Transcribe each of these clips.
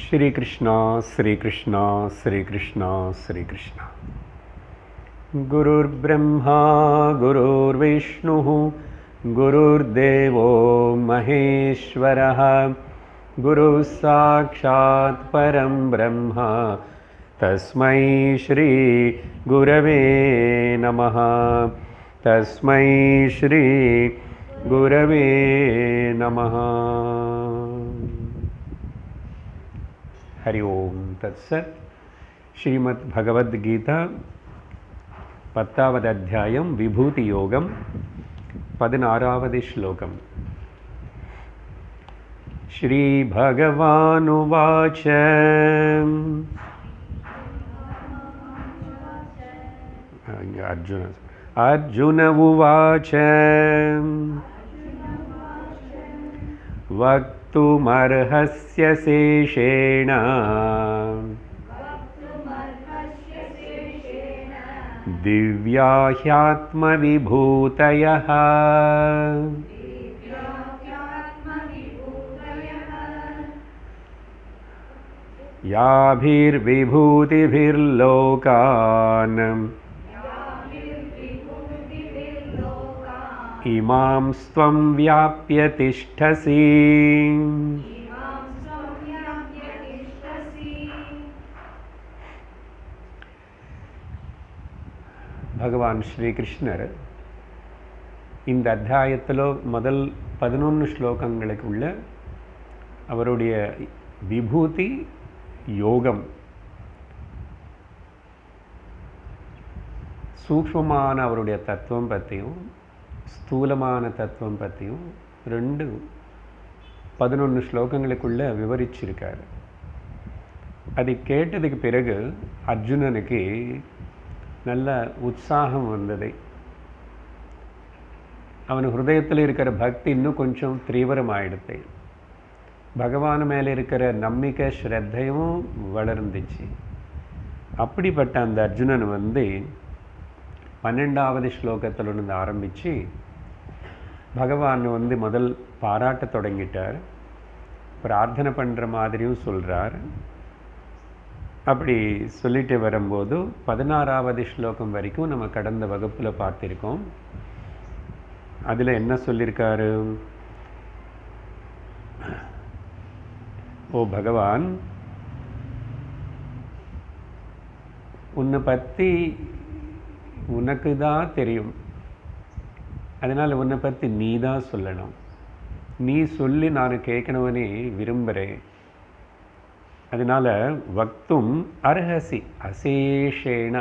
श्री कृष्णा श्री कृष्णा श्री कृष्णा श्री कृष्णा। गुरुर्ब्रह्मा गुरुर्विष्णुः गुरुर्देवो महेश्वरः गुरुः साक्षात् परं ब्रह्म तस्मै श्री गुरवे नमः। तस्मै श्री गुरवे नमः। हरि ओम तत्सत्। श्रीमद् भगवद गीता 10வது அத்தியாயம் விபூதி யோகம் 16வது श्लोकम्। श्री भगवानुवाच अर्जुन उवाच वक्तुमर्हस्य शेषेण दिव्या ह्यात्मविभूतयः याभिर्विभूतिभिर्लोकान् इमां त्वं व्याप्य तिष्ठसि। भगवान श्री कृष्णर இந்த அத்தியாயத்தில் முதல் 11 ஸ்லோகங்களுக்குள்ள அவருடைய விபூதி யோகம் சூக்ஷ்மமான அவருடைய தத்துவம் பற்றியும் ஸ்தூலமான தத்துவம் பற்றியும் 11 ஸ்லோகங்களுக்குள்ள விவரிச்சிருக்கார். அதை கேட்டதுக்கு பிறகு அர்ஜுனனுக்கு நல்ல உற்சாகம் வந்தது. அவன் ஹிருதயத்தில் இருக்கிற பக்தி இன்னும் கொஞ்சம் தீவிரமாயிடுது. பகவான் மேலே இருக்கிற நம்பிக்கை ஸ்ரத்தையும் வளர்ந்துச்சு. அப்படிப்பட்ட அந்த அர்ஜுனன் 12வது ஸ்லோகத்திலிருந்து ஆரம்பித்து பகவான் முதல் பாராட்ட தொடங்கிட்டார். பிரார்த்தனை பண்ணுற மாதிரியும் சொல்கிறார். அப்படி சொல்லிட்டு வரும்போது 16வது ஸ்லோகம் வரைக்கும் நம்ம கடந்த வகுப்பில் பார்த்திருக்கோம். அதில் என்ன சொல்லியிருக்காரு? ஓ பகவான், உன்னை பற்றி உனக்கு தான் தெரியும், அதனால் உன்னை பற்றி நீ தான் சொல்லணும். நீ சொல்லி நான் கேட்கணும்னே விரும்புகிறேன். அதனால் வக்தும் அர்ஹசி அசேஷேன,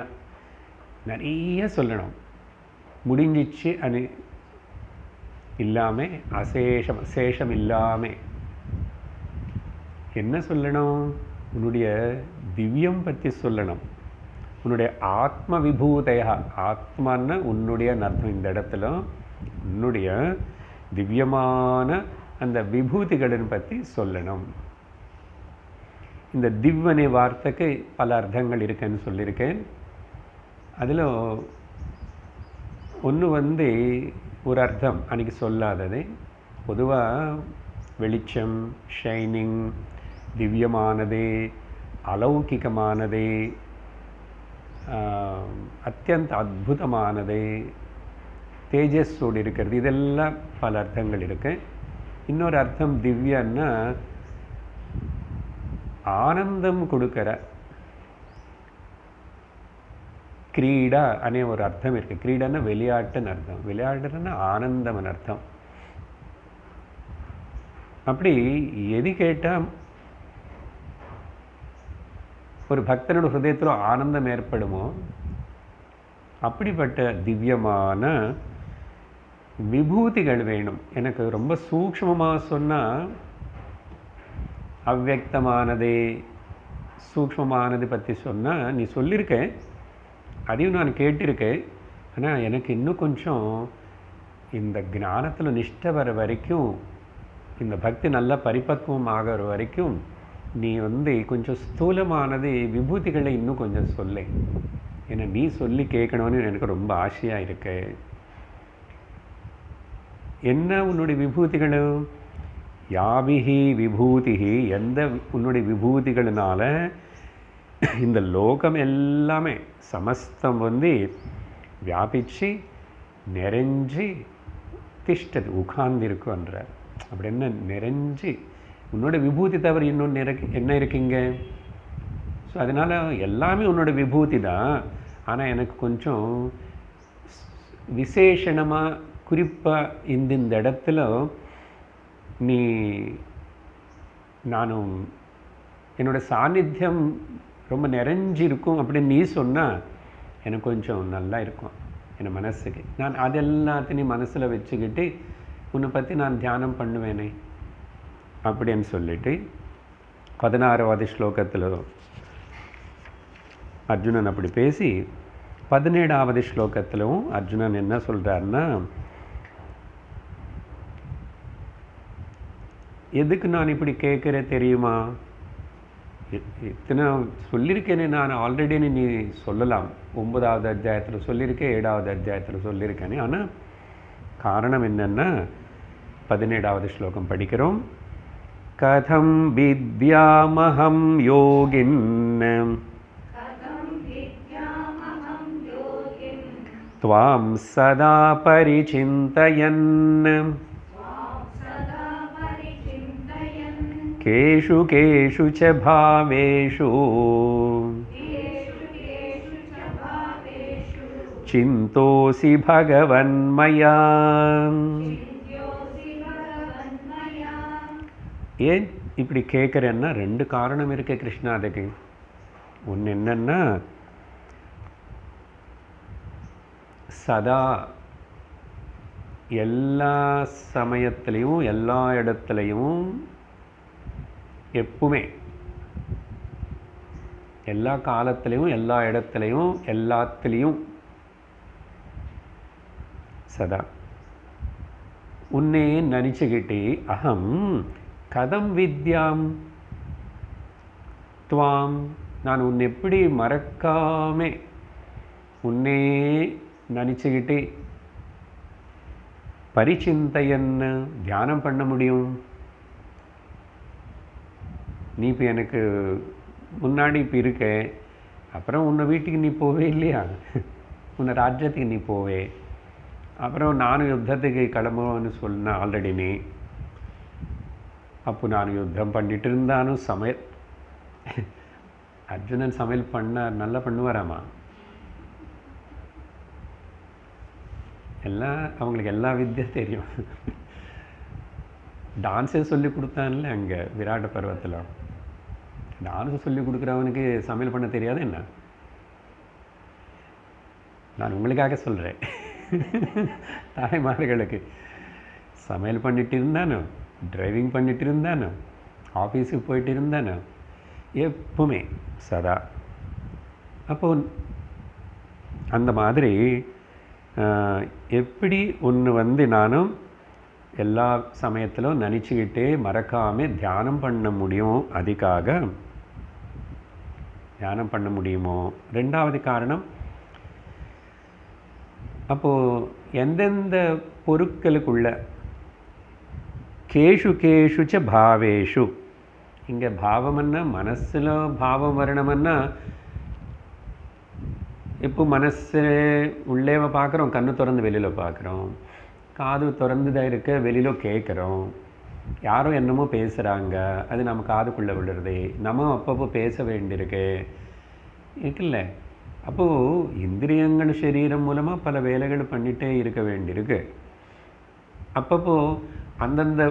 நிறைய சொல்லணும். முடிஞ்சிச்சு அது இல்லாமல் சேஷம் இல்லாமல் என்ன சொல்லணும்? உன்னுடைய திவ்யம் பற்றி சொல்லணும். உன்னுடைய ஆத்ம விபூதய, ஆத்மான்னு உன்னுடைய அர்த்தம். இந்த இடத்துல உன்னுடைய திவ்யமான அந்த விபூதிகளின் பற்றி சொல்லணும். இந்த திவ்வனை வார்த்தைக்கு பல அர்த்தங்கள் இருக்குன்னு சொல்லியிருக்கேன். அதில் ஒன்று ஒரு அர்த்தம் அன்றைக்கி சொல்லாதது. பொதுவாக வெளிச்சம், ஷைனிங், திவ்யமானது, அலௌகிகமானது, அத்தியந்த அற்புதமானது, தேஜஸோடு இருக்கிறது, இதெல்லாம் பல அர்த்தங்கள் இருக்கு. இன்னொரு அர்த்தம் திவ்யன்னா ஆனந்தம் கொடுக்கிற கிரீடா அனே ஒரு அர்த்தம் இருக்குது. கிரீடான்னா விளையாட்டுன்னு அர்த்தம். விளையாடுறன்னா ஆனந்தம்னு அர்த்தம். அப்படி எது கேட்டால் ஒரு பக்தனோட ஹிருதயத்தில் ஆனந்தம் ஏற்படுமோ அப்படிப்பட்ட திவ்யமான விபூதிகள் வேணும். எனக்கு ரொம்ப சூக்ஷ்மமாக சொன்னால் அவ்வக்தமானது, சூக்ஷ்மமானது பற்றி சொன்னால் நீ சொல்லியிருக்கேன், அதையும் நான் கேட்டிருக்கேன். ஆனால் எனக்கு இன்னும் கொஞ்சம் இந்த ஞானத்தில் நிஷ்டை வர வரைக்கும், இந்த பக்தி நல்லா பரிபக்குவம் ஆகிற வரைக்கும் நீ கொஞ்சம் ஸ்தூலமானது விபூதிகளை இன்னும் கொஞ்சம் சொல்ல. ஏன்னா நீ சொல்லி கேட்கணும்னு எனக்கு ரொம்ப ஆசையாக இருக்கு. என்ன உன்னுடைய விபூதிகளும்? யாபிஹி விபூதிஹி, எந்த உன்னுடைய விபூதிகளினால இந்த லோகம் எல்லாமே சமஸ்தம் வந்து வியாபிச்சு நிறைஞ்சி திஷ்டது உட்கார்ந்திருக்குன்றார். அப்படி என்ன நிறைஞ்சி, உன்னோட விபூதி தவிர இன்னொன்று என்ன இருக்குங்க? ஸோ அதனால் எல்லாமே உன்னோட விபூதி தான். ஆனால் எனக்கு கொஞ்சம் விசேஷணமாக குறிப்பாக இந்த இடத்துல நீ நானும் என்னோட சாநித்தியம் ரொம்ப நிறைஞ்சிருக்கும் அப்படின்னு நீ சொன்னால் எனக்கு கொஞ்சம் நல்லா இருக்கும் என் மனசுக்கு. நான் அதெல்லாத்தையும் மனசில் வச்சுக்கிட்டு உன்னை பற்றி நான் தியானம் பண்ணுவேனே அப்படின்னு சொல்லிட்டு 16வது ஸ்லோகத்தில் அர்ஜுனன் அப்படி பேசி 17வது ஸ்லோகத்திலும் அர்ஜுனன் என்ன சொல்கிறாருன்னா, எதுக்கு நான் இப்படி கேட்குறேன் தெரியுமா? இத்தனை சொல்லியிருக்கேனே நான் ஆல்ரெடி, நீ சொல்லலாம் 9வது அத்தியாயத்தில் சொல்லியிருக்கேன், 7வது அத்தியாயத்தில் சொல்லியிருக்கேனே. ஆனால் காரணம் என்னென்னா 17வது ஸ்லோகம் படிக்கிறோம். கதம் வித்யாமஹம் யோகின் த்வாம் சதா பரிசிந்தயன் கேஷு கேஷு ச பாவேஷு சிந்தோசி பகவன் மயா. ஏன் இப்படி கேட்குறேன்னா 2 காரணம் இருக்கு கிருஷ்ணா. அதுக்கு ஒன்று என்னன்னா, சதா எல்லா சமயத்துலேயும் எல்லா இடத்துலையும் எப்பவுமே எல்லா காலத்துலேயும் எல்லா இடத்துலையும் எல்லாத்துலேயும் சதா உன்னே நினச்சிக்கிட்டு அகம் கதம் வித்யாம் துவாம், நான் உன்னை எப்படி மறக்காமே உன்னே நினச்சிக்கிட்டு பரிசிந்தையன்னு தியானம் பண்ண முடியும்? நீ இப்போ எனக்கு முன்னாடி இப்போ இருக்க, அப்புறம் உன்னை வீட்டுக்கு நீ போவே இல்லையா, உன்னை ராஜ்யத்துக்கு நீ போவே, அப்புறம் நானும் யுத்தத்துக்கு கிளம்புவேன்னு சொன்ன ஆல்ரெடி நீ. அப்போ நான் யுத்தம் பண்ணிட்டு இருந்தாலும் சமையல் அர்ஜுனன் சமையல் நல்லா பண்ணுவாராமா. எல்லாம் அவங்களுக்கு எல்லா வித்தியை தெரியும். டான்ஸே சொல்லி கொடுத்தான்ல அங்கே விராட்ட பருவத்தில். டான்ஸை சொல்லி கொடுக்குறவனுக்கு சமையல் பண்ண தெரியாது என்ன? நான் உங்களுக்காக சொல்கிறேன். தாய்மார்களுக்கு சமையல் பண்ணிட்டு இருந்தானோ, டிரைவிங் பண்ணிட்டு இருந்தானோ, ஆஃபீஸுக்கு போயிட்டு இருந்தானோ, எப்பவுமே சதா. அப்போ அந்த மாதிரி எப்படி ஒன்று நானும் எல்லா சமயத்திலும் நினச்சிக்கிட்டே மறக்காமல் தியானம் பண்ண முடியும், அதுக்காக தியானம் பண்ண முடியுமோ. 2வது காரணம், அப்போது எந்தெந்த பொருட்களுக்குள்ள கேஷு கேஷு ச பாவேஷு, இங்கே பாவம்னா மனசில் பாவம் வரணும்னா இப்போ மனசு உள்ளே பார்க்குறோம், கண்ணு திறந்து வெளியில் பார்க்குறோம், காது திறந்து தான் இருக்க வெளியில் கேட்குறோம், யாரோ என்னமோ பேசுகிறாங்க, அது நம்ம காதுக்குள்ளே விழுறது, நம்ம அப்பப்போ பேச வேண்டியிருக்கு இருக்குல்ல. அப்போது இந்திரியங்கள் சரீரம் மூலமாக பல வேலைகள் பண்ணிகிட்டே இருக்க வேண்டியிருக்கு. அப்பப்போ அந்தந்த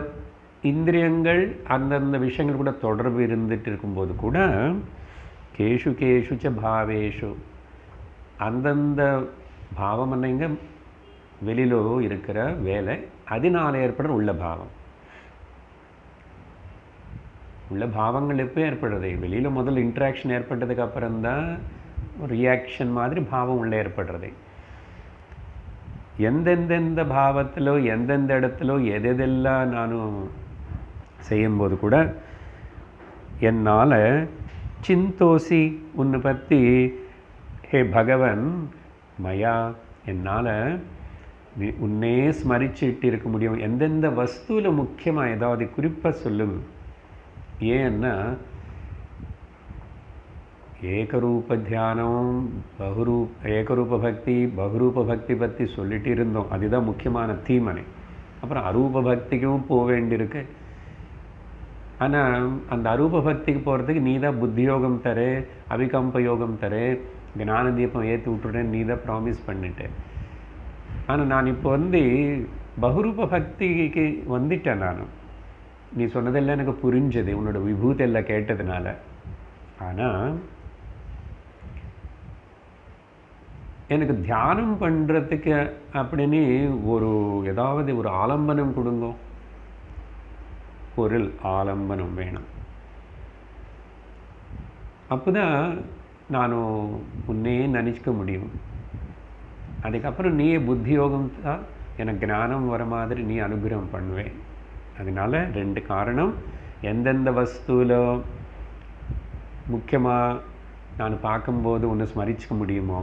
இந்திரியங்கள் அந்தந்த விஷயங்கள் கூட தொடர்பு இருந்துட்டு இருக்கும்போது கூட கேஷு கேஷு ச பாவேஷு, அந்தந்த பாவம் என்னங்க வெளியிலோ இருக்கிற வேலை, அதனால் ஏற்படுற உள்ள பாவம். உள்ள பாவங்கள் எப்போ ஏற்படுறது? வெளியில் முதல்ல இன்ட்ராக்ஷன் ஏற்பட்டதுக்கு அப்புறம்தான் ஒரு ரியாக்ஷன் மாதிரி பாவம் உள்ளே ஏற்படுறது. எந்தெந்த பாவத்திலோ எந்தெந்த இடத்துலோ எதெல்லாம் நானும் செய்யும்போது கூட என்னால் சிந்தோசி உன்னை பற்றி ஹே பகவன் மயா என்னால் நீ உன்னே ஸ்மரிச்சுட்டு இருக்க முடியும். எந்தெந்த வஸ்துவில் முக்கியமாக ஏதாவது குறிப்பாக சொல்லுங்க. ஏன்னா ஏகரூப தியானம், ஏகரூப பக்தி, பகுரூப பக்தி பற்றி சொல்லிட்டு இருந்தோம். அதுதான் முக்கியமான தீமனை. அப்புறம் அரூப பக்திக்கும் போக வேண்டியிருக்கு. ஆனால் அந்த அரூப பக்திக்கு போகிறதுக்கு நீ தான் புத்தி யோகம் தர, அவிகம்ப யோகம் தர, ஞான தீபம் ஏற்றி விட்டுறேன்னு நீ தான் ப்ராமிஸ் பண்ணிட்டேன். ஆனால் நான் இப்போ பகுரூப பக்திக்கு வந்துட்டேன். நீ சொன்னதெல்லாம் எனக்கு புரிஞ்சது, உன்னோட விபூதி எல்லாம் கேட்டதுனால. ஆனால் எனக்கு தியானம் பண்ணுறதுக்கு அப்படின்னு ஏதாவது ஒரு ஆலம்பனம் கொடுங்க. பொருள் ஆலம்பனம் வேணும். அப்போதான் நான் உன்னையே நினச்சிக்க முடியும். அதுக்கப்புறம் நீயே புத்தி யோகம் தான் எனக்கு ஞானம் வர மாதிரி நீ அனுகிரகம் பண்ணுவேன். அதனால 2 காரணம். எந்தெந்த வஸ்துவில் முக்கியமாக நான் பார்க்கும்போது உன்னை ஸ்மரிச்சிக்க முடியுமோ,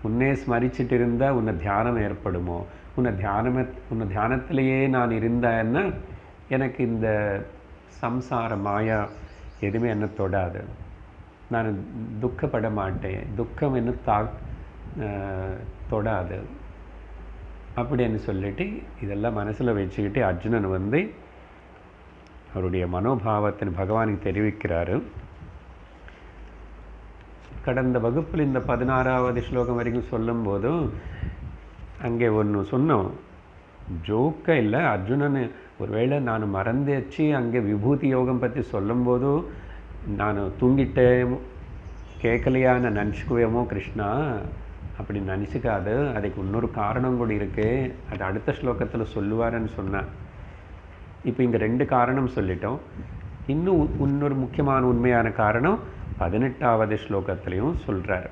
உன்னே ஸ்மரிச்சுட்டு இருந்தால் உன்னை தியானம் ஏற்படுமோ, உன்னை தியானத்திலேயே நான் இருந்தேன்னா எனக்கு இந்த சம்சார மாயா எதுவுமே என்ன தொடாது. நான் துக்கப்பட மாட்டேன், துக்கம் என்ன தொடாது அப்படின்னு சொல்லிட்டு இதெல்லாம் மனசில் வச்சுக்கிட்டு அர்ஜுனன் அவருடைய மனோபாவத்தின் பகவானுக்கு தெரிவிக்கிறாரு. கடந்த வகுப்பில் இந்த 16வது ஸ்லோகம் வரைக்கும் சொல்லும்போதும் அங்கே ஒன்று சொன்னோம். ஜோக்க இல்லை, அர்ஜுனன் ஒருவேளை நான் மறந்துச்சு அங்கே விபூதி யோகம் பற்றி சொல்லும்போதும் நான் தூங்கிட்டேன் கேட்கலையா நான் நினச்சிக்குவேமோ கிருஷ்ணா, அப்படி நினச்சிக்காது. அதுக்கு இன்னொரு காரணம் கூட இருக்குது, அது அடுத்த ஸ்லோகத்தில் சொல்லுவாருன்னு சொன்னேன். இப்போ இங்கே 2 காரணம் சொல்லிட்டோம். இன்னும் இன்னொரு முக்கியமான உண்மையான காரணம் 18வது ஸ்லோகத்திலையும் சொல்கிறார்.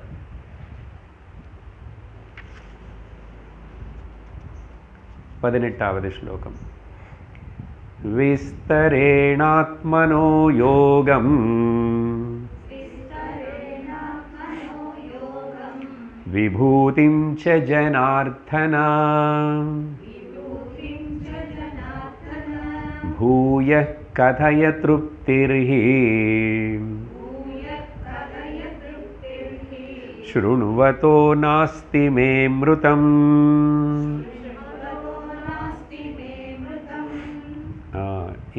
பதினெட்டாவது ஸ்லோகம். விஸ்தரேணாத்மனோ யோகம் விபூதிம் ச ஜனார்த்தன பூயः கதய த்ருப்திர்ஹி ஸ்ருணுவதோ நாஸ்தி மே மிருதம்.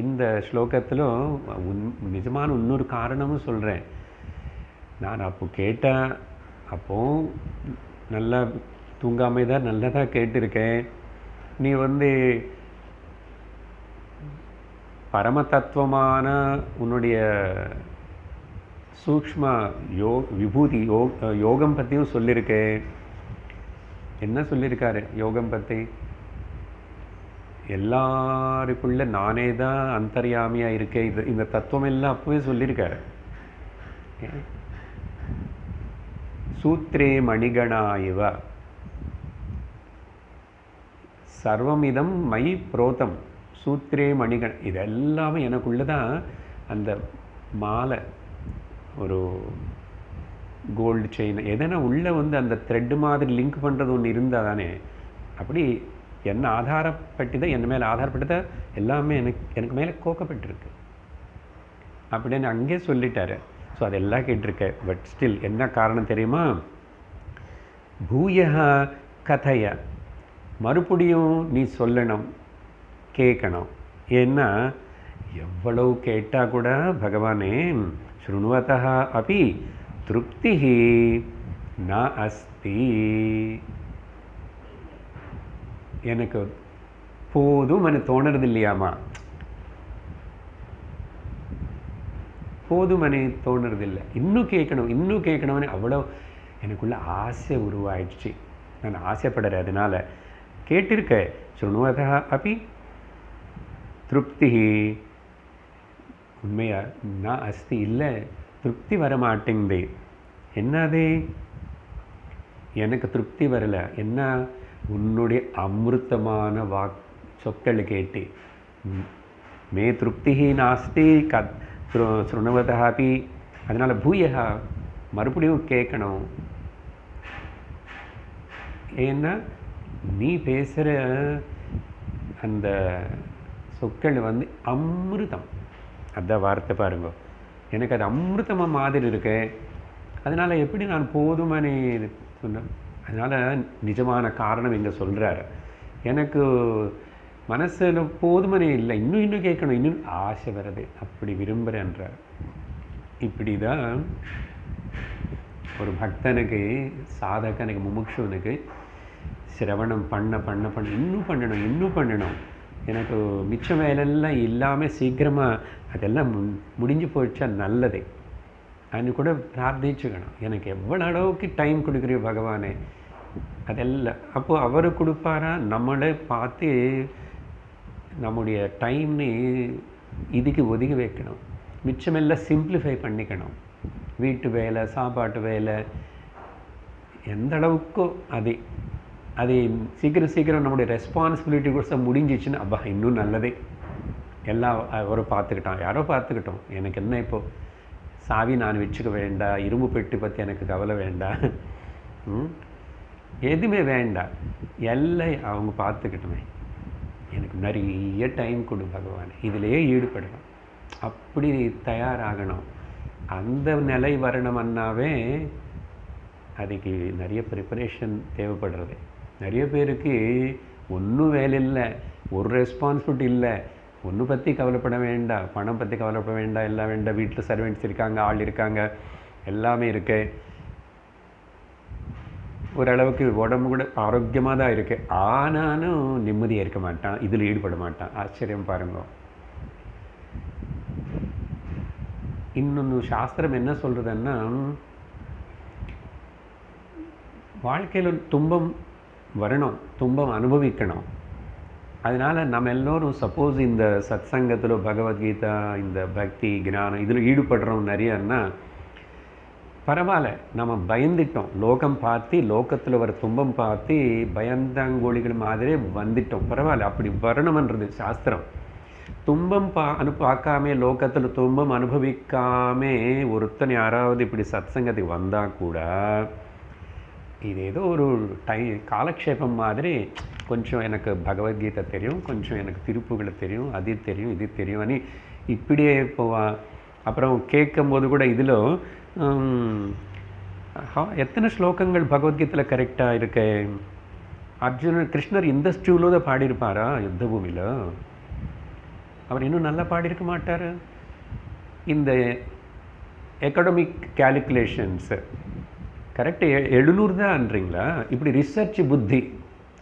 இந்த ஸ்லோகத்திலும் நிஜமான இன்னொரு காரணமும் சொல்கிறேன். நான் அப்போ கேட்டேன், அப்போ நல்லா தூங்காமல் தான் நல்லதாக கேட்டிருக்கேன். நீ பரம தத்துவமான உன்னுடைய சூக்ஷ்ம விபூதி யோகம் பற்றியும் சொல்லியிருக்கேன். என்ன சொல்லியிருக்காரு யோகம் பற்றி? எல்லாருக்குள்ள நானே தான் அந்தர்யாமியாக இருக்கேன். இந்த தத்துவம் எல்லாம் அப்பவே சொல்லியிருக்காரு. சூத்ரே மணிகணா இவ சர்வமிதம் மயி புரோதம் சூத்ரே மணிகண. இதெல்லாமே எனக்குள்ள தான் அந்த மாலை, ஒரு கோல்டு செயின் எதனா உள்ளே அந்த த்ரெட்டு மாதிரி லிங்க் பண்ணுறது ஒன்று இருந்தால் தானே. அப்படி என்ன ஆதாரப்பட்டு தான், என் மேலே ஆதாரப்பட்டு தான் எல்லாமே எனக்கு மேலே கோக்கப்பட்டிருக்கு அப்படின்னு அங்கே சொல்லிட்டாரு. ஸோ அதெல்லாம் கேட்டிருக்கேன். பட் ஸ்டில் என்ன காரணம் தெரியுமா? பூயா கதைய மறுபடியும் நீ சொல்லணும், கேட்கணும். ஏன்னா எவ்வளவு கேட்டால் கூட பகவானே ஸ்ருணுவதா அப்படி திருப்தி ந அஸ்தி. எனக்கு போதும் எனக்கு தோணுறது இல்லையாமா, போதும் எனக்கு தோணுறது இல்லை. இன்னும் கேட்கணும் இன்னும் கேட்கணும்னு அவ்வளோ எனக்குள்ள ஆசை உருவாயிடுச்சு. நான் ஆசைப்படுறேன், அதனால் கேட்டிருக்கேன். ஸ்ருணுவதா அப்படி திருப்தி உண்மையா நான் அஸ்தி இல்லை, திருப்தி வர மாட்டேங்குது. என்னது எனக்கு திருப்தி வரலை? என்ன? உன்னுடைய அமிர்தமான சொற்கள் கேட்டு மே திருப்தி நாஸ்தி ஸ்ருணுவதா அப்படி. அதனால் பூயா மறுபடியும் கேட்கணும். ஏன்னா நீ பேசுகிற அந்த சொற்கள் வந்து அமிர்தம். அதான் வார்த்தை பாருங்க. எனக்கு அது அமிர்தமாக மாதிரி இருக்கு. அதனால் எப்படி நான் போதுமானே சொன்னேன். அதனால் நிஜமான காரணம் இங்கே சொல்கிறாரு. எனக்கு மனசில் போதுமனே இல்லை, இன்னும் கேட்கணும், இன்னும் ஆசை வருது, அப்படி விரும்புகிறேன்றார். இப்படி தான் ஒரு பக்தனுக்கு, சாதகனுக்கு, முமுட்சுவனுக்கு சிரவணம் பண்ண இன்னும் பண்ணணும். எனக்கு மிச்ச வேலையெல்லாம் இல்லாமல் சீக்கிரமாக அதெல்லாம் முடிஞ்சு போயிடுச்சா நல்லதே அது கூட பிரார்த்திச்சுக்கணும். எனக்கு எவ்வளோ அளவுக்கு டைம் கொடுக்குறியோ பகவானே அதெல்லாம். அப்போது அவர் கொடுப்பாரா, நம்மளே பார்த்து நம்முடைய டைம்னு இதுக்கு ஒதுக்கி வைக்கணும். மிச்சமெல்லாம் சிம்பிளிஃபை பண்ணிக்கணும். வீட்டு வேலை, சாப்பாட்டு வேலை, எந்த அளவுக்கோ அது சீக்கிரம் நம்முடைய ரெஸ்பான்சிபிலிட்டி கூட முடிஞ்சிச்சுன்னா அப்பா இன்னும் நல்லதே. எல்லாம் அவரும் பார்த்துக்கிட்டான், யாரோ பார்த்துக்கிட்டோம், எனக்கு என்ன இப்போது சாவி நான் வச்சுக்க வேண்டாம், இரும்பு பெட்டி பற்றி எனக்கு கவலை வேண்டாம், எதுவுமே வேண்டாம், எல்லாம் அவங்க பார்த்துக்கிட்டோமே. எனக்கு நிறைய டைம் கொடு பகவான், இதிலேயே ஈடுபடணும், அப்படி தயாராகணும். அந்த நிலை வரணும்னாவே அதுக்கு நிறைய ப்ரிப்பரேஷன் தேவைப்படுறது. நிறைய பேருக்கு ஒன்றும் வேலை இல்லை, ஒரு ரெஸ்பான்சிபிலிட்டி இல்லை, ஒன்றும் பற்றி கவலைப்பட வேண்டாம், பணம் பற்றி கவலைப்பட வேண்டாம், எல்லாம் வேண்டாம், வீட்டில் சர்வெண்ட்ஸ் இருக்காங்க, ஆள் இருக்காங்க, எல்லாமே இருக்கு, ஓரளவுக்கு உடம்பு கூட ஆரோக்கியமாக தான் இருக்குது. ஆனாலும் நிம்மதியாக இருக்க மாட்டான், இதில் ஈடுபட மாட்டான். ஆச்சரியம் பாருங்க. இன்னொன்று சாஸ்திரம் என்ன சொல்கிறதுன்னா, வாழ்க்கையில் துன்பம் வரணும், துன்பம் அனுபவிக்கணும். அதனால் நம்ம எல்லோரும் சப்போஸ் இந்த சத் சங்கத்தில் பகவத்கீதா, இந்த பக்தி ஞானம் இதில் ஈடுபடுறோம் நிறையன்னா பரவாயில்ல. நம்ம பயந்துட்டோம், லோகம் பார்த்து, லோகத்தில் வர துன்பம் பார்த்து பயந்தாங்கோழிகள் மாதிரி வந்துட்டோம். பரவாயில்ல, அப்படி வரணுமன்றது சாஸ்திரம். துன்பம் பார்க்காமே, லோகத்தில் துன்பம் அனுபவிக்காமே ஒருத்தன் யாராவது இப்படி சத் சங்கத்துக்கு வந்தால் கூட இது ஏதோ ஒரு காலக்ஷேபம் மாதிரி, கொஞ்சம் எனக்கு பகவத்கீதை தெரியும், கொஞ்சம் எனக்கு திருப்புகளை தெரியும், அது தெரியும், இது தெரியும், இப்படியே போவான். அப்புறம் கேட்கும்போது கூட இதில் எத்தனை ஸ்லோகங்கள் பகவத்கீதையில் கரெக்டாக இருக்கு. அர்ஜுனர், கிருஷ்ணர் இந்த ஸ்டூவில் தான் பாடியிருப்பாரா யுத்த பூமியில்? அவர் இன்னும் நல்லா பாடியிருக்க மாட்டார். இந்த எக்கனாமிக் கேல்குலேஷன்ஸு கரெக்டு 700 தான்ன்றீங்களா? இப்படி ரிசர்ச் புத்தி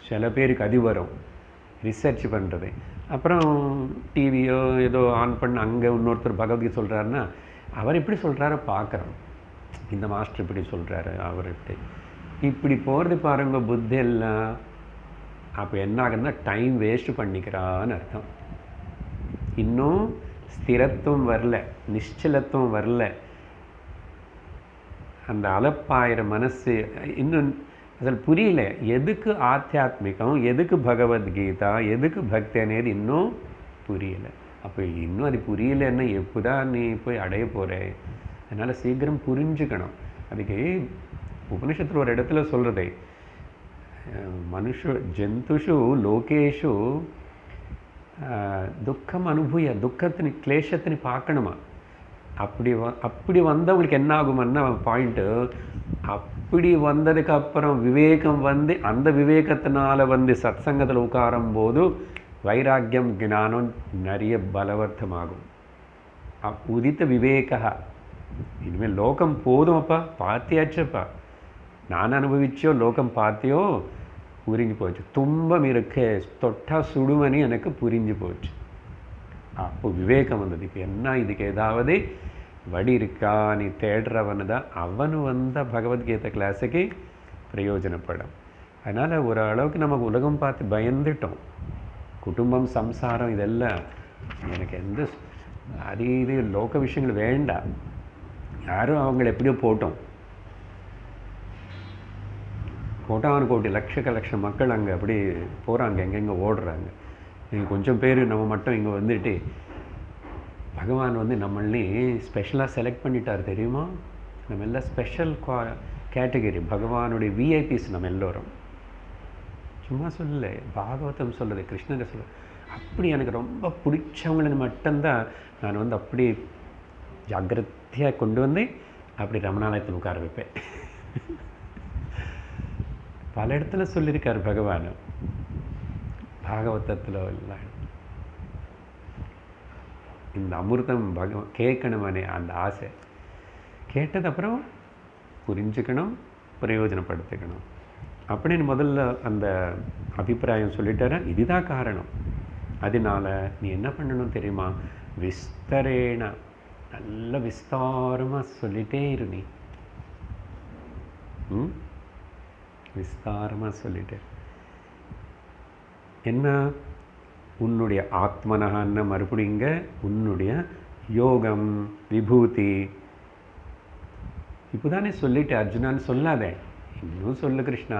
சில பேருக்கு அது வரும், ரிசர்ச் பண்ணுறது. அப்புறம் டிவியோ ஏதோ ஆன் பண்ண அங்கே இன்னொருத்தர் பகவத்கீதை சொல்கிறாருன்னா அவர் எப்படி சொல்கிறாரோ பார்க்குறோம், இந்த மாஸ்டர் இப்படி சொல்கிறாரு, அவர் இப்படி போகிறது பாருங்க புத்தி எல்லாம். அப்போ என்ன ஆகுதுன்னா டைம் வேஸ்ட் பண்ணிக்கிறான்னு அர்த்தம். இன்னும் ஸ்திரத்துவம் வரல, நிശ്ചலத்துவம் வரல, அந்த அலப்பாயிர மனசு இன்னும் அதில் புரியல. எதுக்கு ஆத்தியாத்மிகம், எதுக்கு பகவத்கீதா, எதுக்கு பக்தி అనేది இன்னும் புரியலை. அப்போ இன்னும் அது புரியலைன்னா எப்போதான் நீ போய் அடைய போகிற? அதனால் சீக்கிரம் புரிஞ்சுக்கணும். அதுக்கு உபனிஷத்தில் ஒரு இடத்துல சொல்கிறதே, ஜந்துஷு லோகேஷு துக்கம் அனுபவிய, துக்கத்தின் கிளேஷத்தினு பார்க்கணுமா. அப்படி வந்தவங்களுக்கு என்ன ஆகும்னா பாயிண்ட்டு, அப்படி வந்ததுக்கப்புறம் விவேகம் வந்து, அந்த விவேகத்தினால வந்து சத் சங்கத்தில் உட்காரும் போது வைராக்கியம் ஞானம் நிறைய பலவர்த்தமாகும். உதித்த விவேகா, இனிமேல் லோகம் போதுமப்பா, பார்த்தியாச்சப்பா, நான் அனுபவிச்சோ லோகம் பார்த்தியோ புரிஞ்சு போச்சு, துன்பம் இருக்கே தொட்டா சுடுமணி எனக்கு புரிஞ்சு போச்சு. அப்போ விவேகம் வந்தது. இப்போ என்ன, இதுக்கு ஏதாவது வழி இருக்கா, நீ தேடுறவனு தான் அவனு வந்த பகவத்கீதை கிளாஸுக்கு பிரயோஜனப்படும். அதனால் ஒரு அளவுக்கு நமக்கு உலகம் பார்த்து பயந்துட்டோம். குடும்பம், சம்சாரம், இதெல்லாம் எனக்கு எந்த இது லோக விஷயங்கள் வேண்டாம். யாரும் அவங்களை எப்படியோ போட்டோம், கோட்டான கோட்டி லட்ச மக்கள் அங்கே அப்படி போகிறாங்க, எங்கெங்கே ஓடுறாங்க. நீங்கள் கொஞ்சம் பேர் நம்ம மட்டும் இங்கே வந்துட்டு பகவான் வந்து நம்மளே ஸ்பெஷலாக செலக்ட் பண்ணிட்டார் தெரியுமா? நம்ம எல்லாம் ஸ்பெஷல் கேட்டகரி, பகவானுடைய விஐபிஸ் நம்ம எல்லோரும். சும்மா சொல்லலை, பாகவதம் சொல்லுது, கிருஷ்ணரை சொல்லுது. அப்படி எனக்கு ரொம்ப பிடிச்சவங்களன்னு மட்டும்தான் நான் வந்து அப்படி ஜாக்கிரதையாக கொண்டு வந்து அப்படி ரமணாலயத்தில் உட்கார வைப்பேன். பல இடத்துல சொல்லியிருக்கார் பகவான், பாகவதத்தில் எல்லாம் இந்த அமிர்தம் கேட்கணுமானே அந்த ஆசை. கேட்டதப்புறம் புரிஞ்சுக்கணும், பிரயோஜனப்படுத்திக்கணும் அப்படின்னு முதல்ல அந்த அபிப்பிராயம் சொல்லிட்டார. இதுதான் காரணம். அதனால நீ என்ன பண்ணணும் தெரியுமா, விஸ்தரேன நல்ல விஸ்தாரமாக சொல்லிட்டே இரு. நீ விஸ்தாரமாக சொல்லிட்டே என்ன, உன்னுடைய ஆத்மனகான்னு மறுபடிங்க உன்னுடைய யோகம் விபூதி இப்போதானே சொல்லிட்டு அர்ஜுனான்னு சொல்லாதே, இன்னும் சொல்லு கிருஷ்ணா,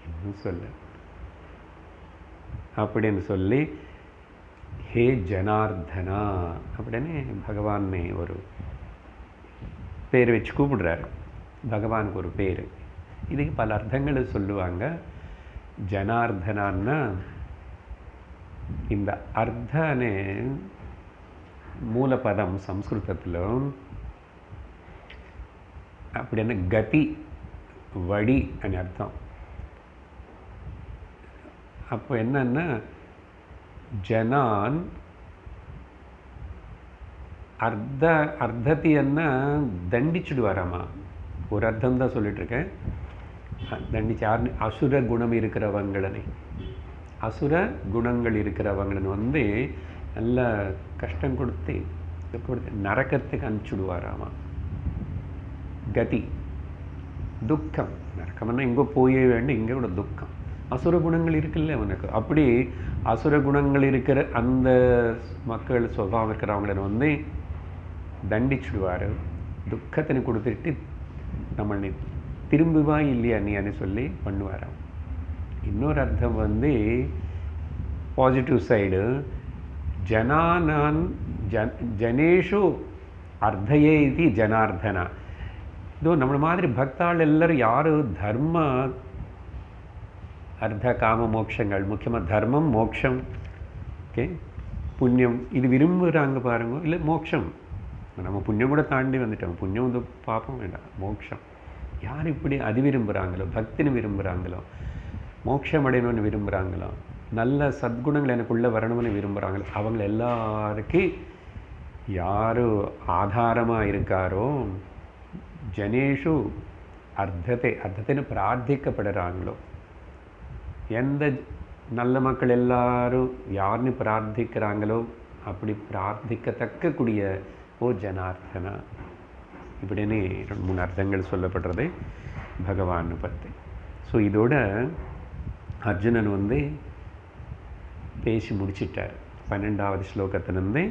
இன்னும் சொல்லு அப்படின்னு சொல்லி, ஹே ஜனார்தனா அப்படின்னு பகவானே ஒரு பேர் வச்சு கூப்பிடுறாரு. பகவானுக்கு ஒரு பேர், இதுக்கு பல அர்த்தங்களை சொல்லுவாங்க. ஜனார்தனான்னா இந்த அர்த்தனே மூலப்பதம் சம்ஸ்கிருதத்தில் அப்படின்னா கதி வழி అని அர்த்தம். அப்போ என்னன்னா ஜனான் அர்த்தத்தையன்னா தண்டிச்சுடுவாராமா. ஒரு அர்த்தம் தான் சொல்லிட்டு இருக்கேன். தண்டிச்சு யாரு, அசுர குணம் இருக்கிறவங்களனை, அசுர குணங்கள் இருக்கிறவங்களன்னு வந்து நல்ல கஷ்டம் கொடுத்து நரக்கத்துக்கு அனுப்பிச்சுடுவாராமா. கதி துக்கம், நரக்கம்னா இங்கே போயே வேண்டும், இங்கே கூட துக்கம். அசுர குணங்கள் இருக்குல்ல அவனுக்கு, அப்படி அசுர குணங்கள் இருக்கிற அந்த மக்கள் சுபாவம் இருக்கிறவங்கள வந்து தண்டிச்சுடுவார், துக்கத்தினை கொடுத்துட்டு நம்மளை திரும்புவா இல்லையா நீன்னு சொல்லி பண்ணுவாராம். இன்னொரு அர்த்தம் வந்து பாசிட்டிவ் சைடு, ஜனானான் ஜனேஷு அர்த்தயே இது ஜனார்தனா. இதோ நம்மள மாதிரி பக்தாள் எல்லாரும் யாரு தர்ம அர்த்த காம மோட்சங்கள், முக்கியமாக தர்மம் மோட்சம், ஓகே புண்ணியம் இது விரும்புகிறாங்க பாருங்க. இல்லை மோட்சம், நம்ம புண்ணியம் கூட தாண்டி வந்துட்டோம், புண்ணியம் வந்து பாப்பம் வேண்டாம், மோட்சம் யார் இப்படி அது விரும்புகிறாங்களோ, பக்தின்னு விரும்புகிறாங்களோ, மோட்சம் அடையணும்னு விரும்புகிறாங்களோ, நல்ல சத்குணங்கள் எனக்குள்ளே வரணும்னு விரும்புகிறாங்களோ, அவங்க எல்லாருக்கும் யார் ஆதாரமாக இருக்காரோ ஜனேஷு அர்த்தத்தைன்னு பிரார்த்திக்கப்படுறாங்களோ, எந்த நல்ல மக்கள் எல்லாரும் யாருன்னு பிரார்த்திக்கிறாங்களோ அப்படி பிரார்த்திக்கத்தக்க கூடிய ஓ ஜனார்த்தனா இப்படின்னு 2-3 அர்த்தங்கள் சொல்லப்படுறது பகவான் பற்றி. ஸோ இதோட அர்ஜுனன் வந்து பேசி முடிச்சிட்டார் 12வது ஸ்லோகத்திலிருந்து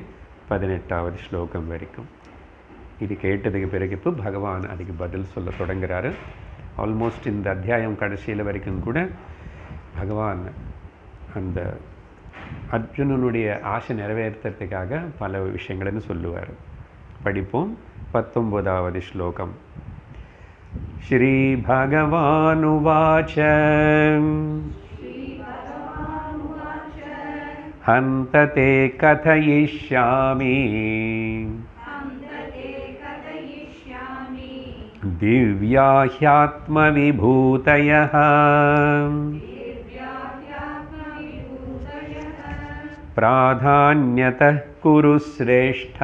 18வது ஸ்லோகம் வரைக்கும். இது கேட்டதுக்கு பிறகு இப்போ பகவான் அதுக்கு பதில் சொல்ல தொடங்குறாரு. ஆல்மோஸ்ட் இந்த அத்தியாயம் கடைசியில் வரைக்கும் கூட பகவான் அந்த அர்ஜுனனுடைய ஆசை நிறைவேற்றுறதுக்காக பல விஷயங்கள்னு சொல்லுவார். படிப்போம் 19வது ஸ்லோகம். ஸ்ரீ பகவானுவாச்ச ஹந்ததே கதயிஷ்யாமி திவ்யா ஹ்யாத்மவிபூதயः பிராதான்யதः குரு ஸ்ரேஷ்ட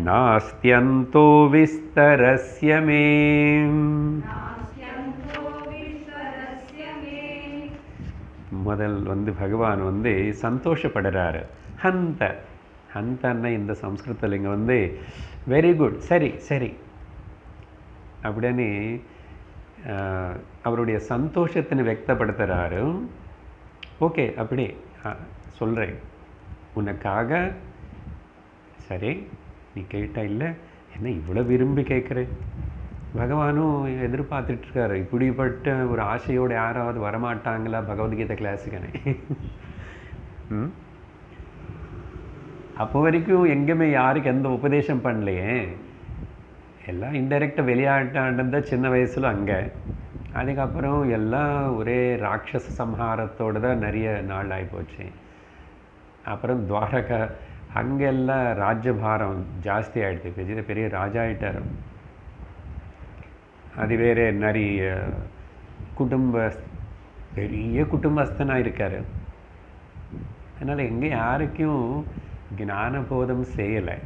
நாஸ்த்யந்தோ விஸ்தரஸ்ய மே. முதல் வந்து பகவான் வந்து சந்தோஷப்படுறாரு. ஹந்தன்னா இந்த சம்ஸ்கிருதத்தில் இங்கே வந்து வெரி குட், சரி சரி அப்படின்னு அவருடைய சந்தோஷத்தினை व्यक्तப்படுத்துகிறாரு. ஓகே அப்படி சொல்கிறேன் உனக்காக, சரி நீ கேட்டா இல்லை என்ன இவ்வளோ விரும்பி கேட்குறேன். பகவானும் எதிர்பார்த்துட்ருக்காரு, இப்படிப்பட்ட ஒரு ஆசையோடு யாராவது வரமாட்டாங்களா பகவத்கீதை கிளாஸுக்கானே. அப்போ வரைக்கும் எங்கேயுமே யாருக்கு எந்த உபதேசம் பண்ணலையே, எல்லாம் இன்டெரக்டாக விளையாட்டாண்டது சின்ன வயசில் அங்கே. அதுக்கப்புறம் எல்லாம் ஒரே ராட்சச சம்ஹாரத்தோடு தான் நிறைய நாள் ஆகிப்போச்சு. அப்புறம் துவாரகா அங்கெல்லாம் ராஜ்யபாரம் ஜாஸ்தி ஆகிடுது. பெரிய பெரிய ராஜா ஆகிட்டார். அது வேறு நிறைய பெரிய குடும்பஸ்தனாக இருக்கார். அதனால் எங்கே யாருக்கும் ஞானபோதம் செய்யலை.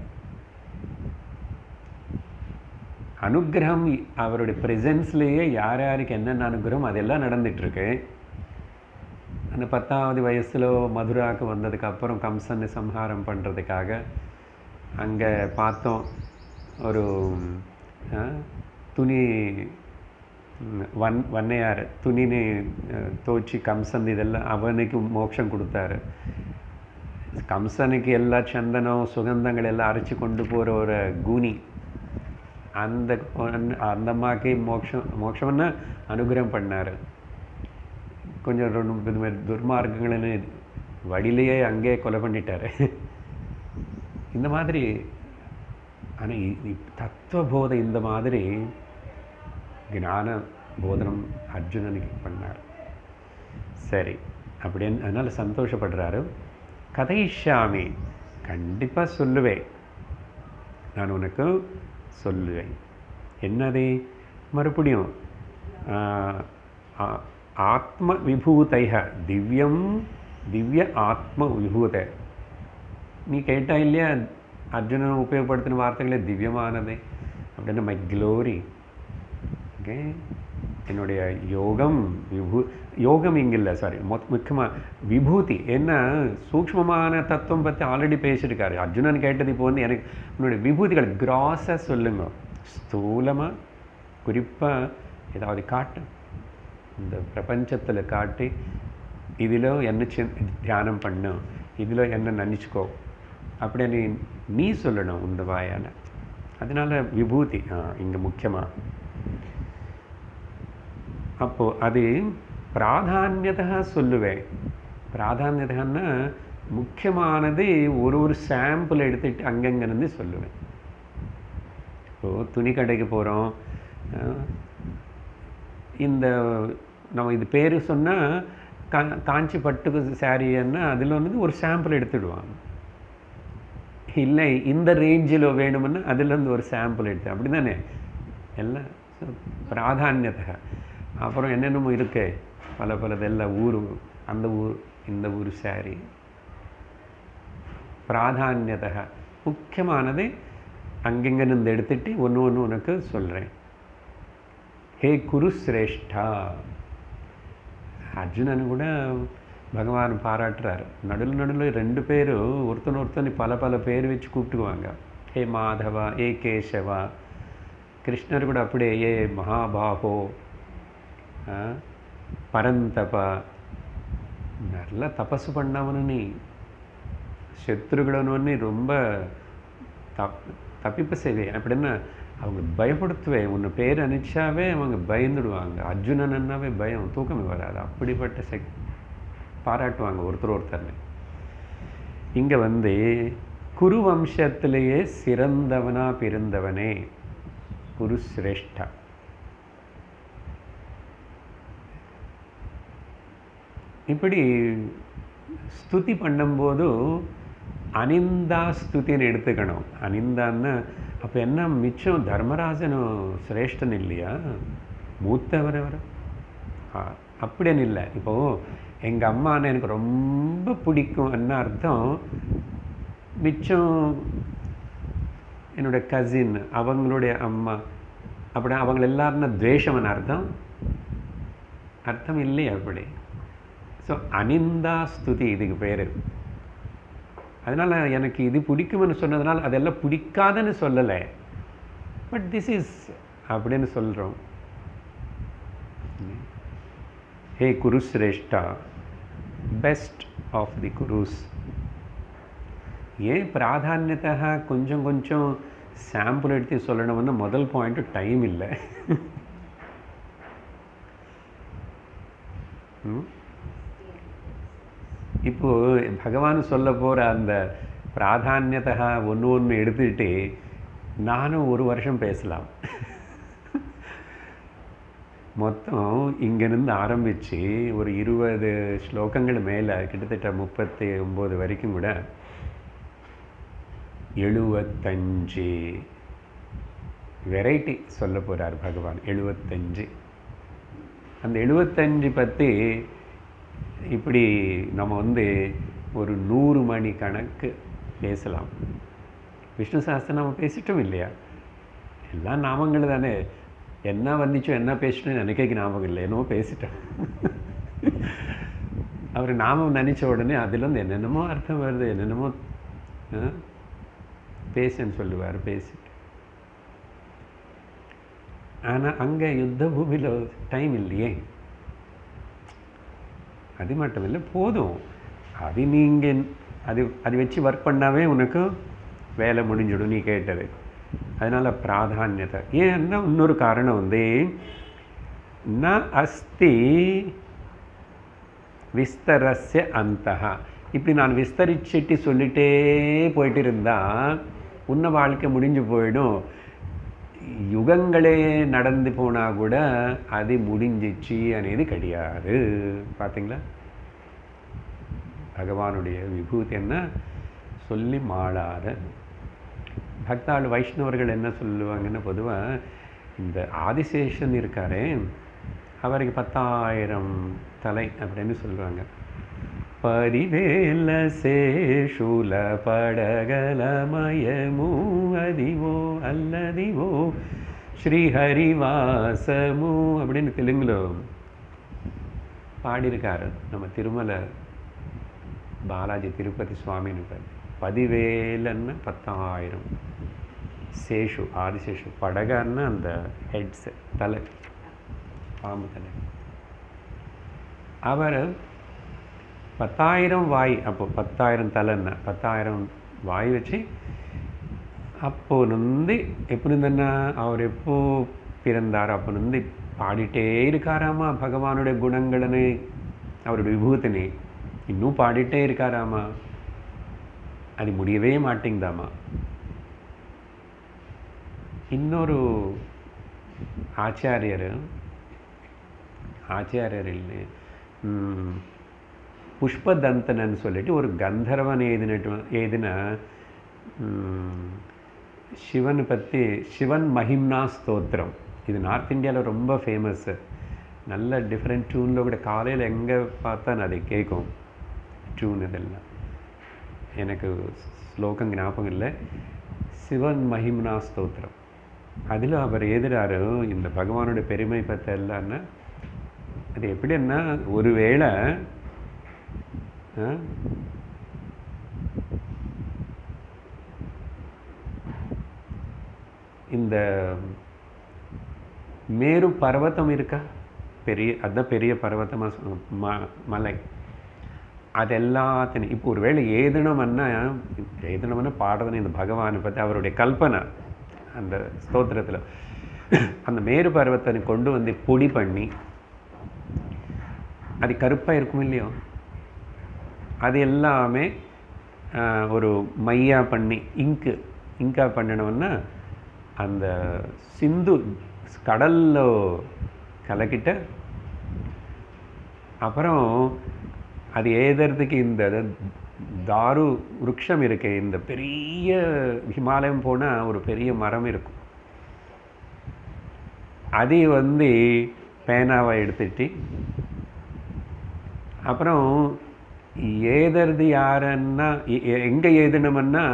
அனுகிரகம் அவருடைய ப்ரெசன்ஸ்லேயே யார் யாருக்கு என்னென்ன அனுகிரகம் அதெல்லாம் நடந்துகிட்ருக்கு. அந்த 10வது வயசில் மதுராவுக்கு வந்ததுக்கப்புறம் கம்சனை சம்ஹாரம் பண்ணுறதுக்காக அங்கே பார்த்தோம். ஒரு துணி வன்னையார் துணினு தோச்சி கம்சன் இதெல்லாம் அவனுக்கு மோட்சம் கொடுத்தாரு. கம்சனுக்கு எல்லா சந்தனம் சுகந்தங்கள் எல்லாம் அரைச்சி கொண்டு போகிற ஒரு கூனி அந்த அம்மாக்கே மோட்சம்னா அனுகிரகம் பண்ணார். கொஞ்சம் இது மாதிரி துர்மார்க்கங்கள்னு வழியிலேயே அங்கே கொலை பண்ணிட்டார். இந்த மாதிரி ஆனால் தத்துவபோதை இந்த மாதிரி ஞான போதனம் அர்ஜுனனுக்கு பண்ணார். சரி, அப்படின்னு அதனால் சந்தோஷப்படுறாரு. கதைஷாமி, கண்டிப்பாக சொல்லுவேன், நான் உனக்கு சொல்லுவேன். என்னது? மறுபடியும் ஆத்ம விபூதைக திவ்யம் திவ்ய ஆத்ம விபூத. நீ கேட்டா இல்லையா அர்ஜுனன் உபயோகப்படுத்தின வார்த்தைகளே திவ்யமானது அப்படின்னா மை க்ளோரி. ஓகே, என்னுடைய யோகம் யோகம் இங்கே இல்லை, சாரி, முக்கியமாக விபூதி. என்ன சூக்ஷ்மமான தத்துவம் பற்றி ஆல்ரெடி பேசியிருக்காரு அர்ஜுனன். கேட்டது இப்போ எனக்கு உன்னுடைய விபூதிகள் கிராஸாக சொல்லுங்க, ஸ்தூலமாக குறிப்பாக ஏதாவது காட்டு, இந்த பிரபஞ்சத்தில் காட்டி இதில் என்ன தியானம் பண்ணும், இதில் என்ன நினச்சிக்கோ அப்படின்னு நீ சொல்லணும் இந்த வாயால். அதனால் விபூதி இங்கே முக்கியமாக. அப்போது அது பிராதான்யதா சொல்லுவேன். பிராதான்யதான்னா முக்கியமானது ஒரு சாம்பிள் எடுத்துகிட்டு அங்கங்கேருந்து சொல்லுவேன். இப்போது துணி கடைக்கு போகிறோம், இந்த நம்ம இது பேர் சொன்னால் காஞ்சி பட்டு சாரின்னா அதில் வந்து ஒரு சாம்பிள் எடுத்துடுவாங்க. இல்லை இந்த ரேஞ்சில் வேணுமுன்னா அதுலேருந்து ஒரு சாம்பிள் எடுத்து, அப்படி தானே எல்லாம் பிராதான்யத்தை. அப்புறம் என்னென்னமோ இருக்கு பலதெல்லாம் ஊர், அந்த ஊர் இந்த ஊர் சாரி. பிராதான்யத்தை முக்கியமானது அங்கெங்கிருந்து எடுத்துட்டு ஒன்று உனக்கு சொல்கிறேன். ஹே குரு சிரேஷ்டா. அர்ஜுனன் கூட பகவான் பாராட்டுறார். நடுவில் 2 பேரும் ஒருத்தன் பல பேர் வச்சு கூப்பிட்டுக்குவாங்க. ஹே மாதவா, ஏ கேசவா. கிருஷ்ணர் கூட அப்படியே ஏ மகாபாகோ, பரந்தபா. நல்லா தபசு பண்ணவனு நீ, சத்ருகளன்னு ரொம்ப தப்பிப்பு செய்வேன் அப்படின்னா அவங்க பயப்படுத்துவேன். உன்னை பேர் அனுப்பிச்சாவே அவங்க பயந்துடுவாங்க. அர்ஜுனன்னாவே பயம், தூக்கமே வராது. அப்படிப்பட்ட பாராட்டுவாங்க ஒருத்தர். இங்கே வந்து குரு வம்சத்திலேயே சிறந்தவனா பிறந்தவனே குரு சிரேஷ்டா. இப்படி ஸ்துதி பண்ணும்போது அனிந்தா ஸ்துதின்னு எடுத்துக்கணும். அனிந்தான்னு அப்போ என்ன மிச்சம்? தர்மராஜனும் சிரேஷ்டன் இல்லையா, மூத்தவர் அவர்? அப்படின்னு இல்லை. இப்போது எங்கள் அம்மான்னு எனக்கு ரொம்ப பிடிக்கும் என்ன அர்த்தம்? மிச்சம் என்னோடய கசின் அவங்களுடைய அம்மா அப்படி அவங்க எல்லாருன்னா துவேஷம்னு அர்த்தம் இல்லையா அப்படி? ஸோ அனிந்தா ஸ்துதி இதுக்கு பேர். அதனால் எனக்கு இது பிடிக்கும்னு சொன்னதுனால அதெல்லாம் பிடிக்காதுன்னு சொல்லலை, பட் திஸ் இஸ் அப்படின்னு சொல்கிறோம். ஹே குரு சிரேஷ்டா, பெஸ்ட் ஆஃப் தி குருஸ். ஏன் பிராதான்யத்தை கொஞ்சம் சாம்பிள் எடுத்து சொல்லணும்னு முதல் பாயிண்ட்டு டைம் இல்லை. இப்போது பகவான் சொல்ல போகிற அந்த பிராதான்யத்தை ஒன்று எடுத்துக்கிட்டு நானும் ஒரு வருஷம் பேசலாம். மொத்தம் இங்கேருந்து ஆரம்பித்து ஒரு 20 ஸ்லோகங்கள் மேலே கிட்டத்தட்ட 39 வரைக்கும் கூட 75 வெரைட்டி சொல்ல போகிறார் பகவான். 75. அந்த 75 பற்றி இப்படி நம்ம ஒரு 100 மணி கணக்கு பேசலாம். விஷ்ணு சாஸ்திரம் நம்ம பேசிட்டோம் இல்லையா? எல்லாம் நாமங்கள் தானே. என்ன வந்துச்சோ என்ன பேசிட்டோன்னு எனக்கே ஞாபகம் இல்லை, என்னமோ பேசிட்டேன். அவர் நாமம் நினச்ச உடனே அதுலேருந்து என்னென்னமோ அர்த்தம் வருது, என்னென்னமோ பேசுன்னு சொல்லுவார், பேசிட்டு. ஆனால் அங்கே யுத்த பூமியில் டைம் இல்லையே. அது மட்டும் இல்லை, போதும். அது நீங்கள் அது வச்சு ஒர்க் பண்ணாவே உனக்கு வேலை முடிஞ்சிடும் நீ கேட்டது. அதனால் பிராதான்யத்தை. ஏன்னா இன்னொரு காரணம் ந அஸ்தி விஸ்தரஸ்ய அந்தஹா. இப்படி நான் விஸ்தரிச்சுட்டு சொல்லிட்டே போயிட்டு இருந்தால் உன்ன வாழ்க்கை முடிஞ்சு போயிடும். யுகங்களே நடந்து போனால் கூட அது முடிஞ்சிச்சு అనేది கிடையாது. பார்த்தீங்களா? பகவானுடைய விபூதி என்ன சொல்லி மாளாத. பக்தாள் வைஷ்ணவர்கள் என்ன சொல்லுவாங்கன்னா, பொதுவாக இந்த ஆதிசேஷன் இருக்காரே அவருக்கு 10,000 தலை அப்படின்னு சொல்லுவாங்க. பரிவேல சேஷுல படகலமயமூ அதிவோ அல்லதிவோ ஸ்ரீஹரிவாசமூ அப்படின்னு தெலுங்குல பாடியிருக்காரு நம்ம திருமலை பாலாஜி திருப்பதி சுவாமின்னு பேர். பதிவேலன்னு 10,000 சேஷு, ஆதிசேஷு. படகன்னா அந்த ஹெட்ஸு, தலை, பாம்பு தலை. அவர் 10,000 வாய், அப்போ 10,000 தலைன்னா 10,000 வாய் வச்சு அப்போ எப்படி இருந்தன்னா அவர் எப்போ பிறந்தார் அப்போ பாடிட்டே இருக்காராமா பகவானுடைய குணங்களனு, அவருடைய விபூத்தினி இன்னும் பாடிட்டே இருக்காராமா. அது முடியவே மாட்டேங்குதாமா. இன்னொரு ஆச்சாரியர் இல்லை, புஷ்பதந்தனன்னு சொல்லிட்டு ஒரு கந்தர்வன் எழுதின சிவனை பற்றி, சிவன் மஹிம்னா ஸ்தோத்திரம். இது நார்த் இந்தியாவில் ரொம்ப ஃபேமஸ்ஸு. நல்ல டிஃப்ரெண்ட் டியூனில் கூட காலையில் எங்கே பார்த்தா நான் அதை கேட்கும் டியூன். இதெல்லாம் எனக்கு ஸ்லோகம் ஞாபகம் இல்லை. சிவன் மஹிம்னா ஸ்தோத்திரம். அதில் அவர் எழுதுகிறாரு இந்த பகவானோட பெருமை பற்றி எல்லாம்னா, அது எப்படின்னா, ஒருவேளை இந்த மேரு பர்வதம் இருக்கா, அதுதான் பெரிய பர்வதமாக மலை. அது எல்லாத்தையும் இப்போ ஒரு வேளை ஏதனம்னா பாடுறதுன்னு இந்த பகவானை பற்றி அவருடைய கல்பனை அந்த ஸ்தோத்திரத்தில் அந்த மேரு பர்வத்தை கொண்டு பொடி பண்ணி அது கருப்பாக இருக்கும் இல்லையோ, அது எல்லாமே ஒரு மையா பண்ணி இங்கா பண்ணினோன்னா அந்த சிந்து கடலில் கலக்கிட்ட அப்புறம் அது ஏதுறதுக்கு இந்த தாரு விருட்சம் இருக்கு. இந்த பெரிய ஹிமாலயம் போனால் ஒரு பெரிய மரம் இருக்கும். அது பேனாவை எடுத்துட்டு அப்புறம் ஏதுறது யாருன்னா எங்கே ஏதுனோம்னா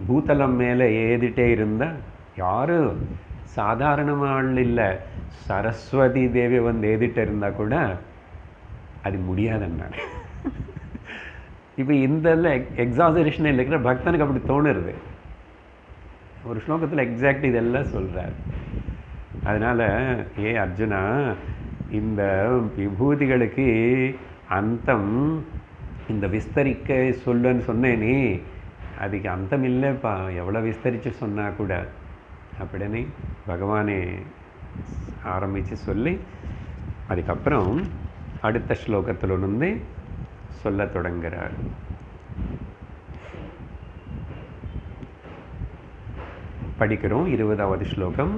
பூதலம் மேலே ஏதிட்டே இருந்தால் யாரும் சாதாரணமாக இல்லை, சரஸ்வதி தேவி ஏதிட்டு இருந்தால் கூட அது முடியாதுன்னா. இப்போ இந்த எக்ஸாசரேஷன் இருக்கிற பக்தனுக்கு அப்படி தோணுறது. ஒரு ஸ்லோகத்தில் எக்ஸாக்ட் இதெல்லாம் சொல்கிறார். அதனால் அர்ஜுனா, இந்த விபூதிகளுக்கு அந்தம் இந்த விஸ்தரிக்க சொல்லுன்னு சொன்னேனே, அதுக்கு அந்தம் இல்லைப்பா, எவ்வளோ விஸ்தரித்து சொன்னால் கூட அப்படின்னு பகவானே ஆரம்பித்து சொல்லி அதுக்கப்புறம் அடுத்த ஸ்லோகத்தில் சொல்ல தொடங்குகிறார். படிக்கிறோம் 20வது ஸ்லோகம்.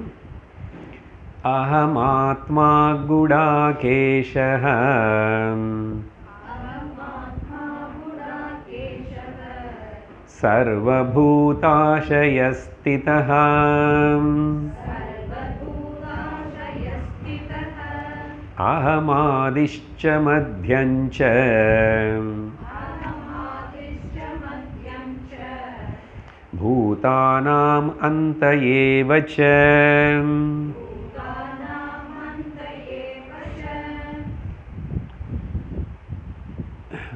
அஹமாத்மா குடாகேஷः சர்வபூதாசயஸ்திதः அஹமாதிஷ்ச மத்யஞ்ச பூதானாம் அந்த ஏவ ச.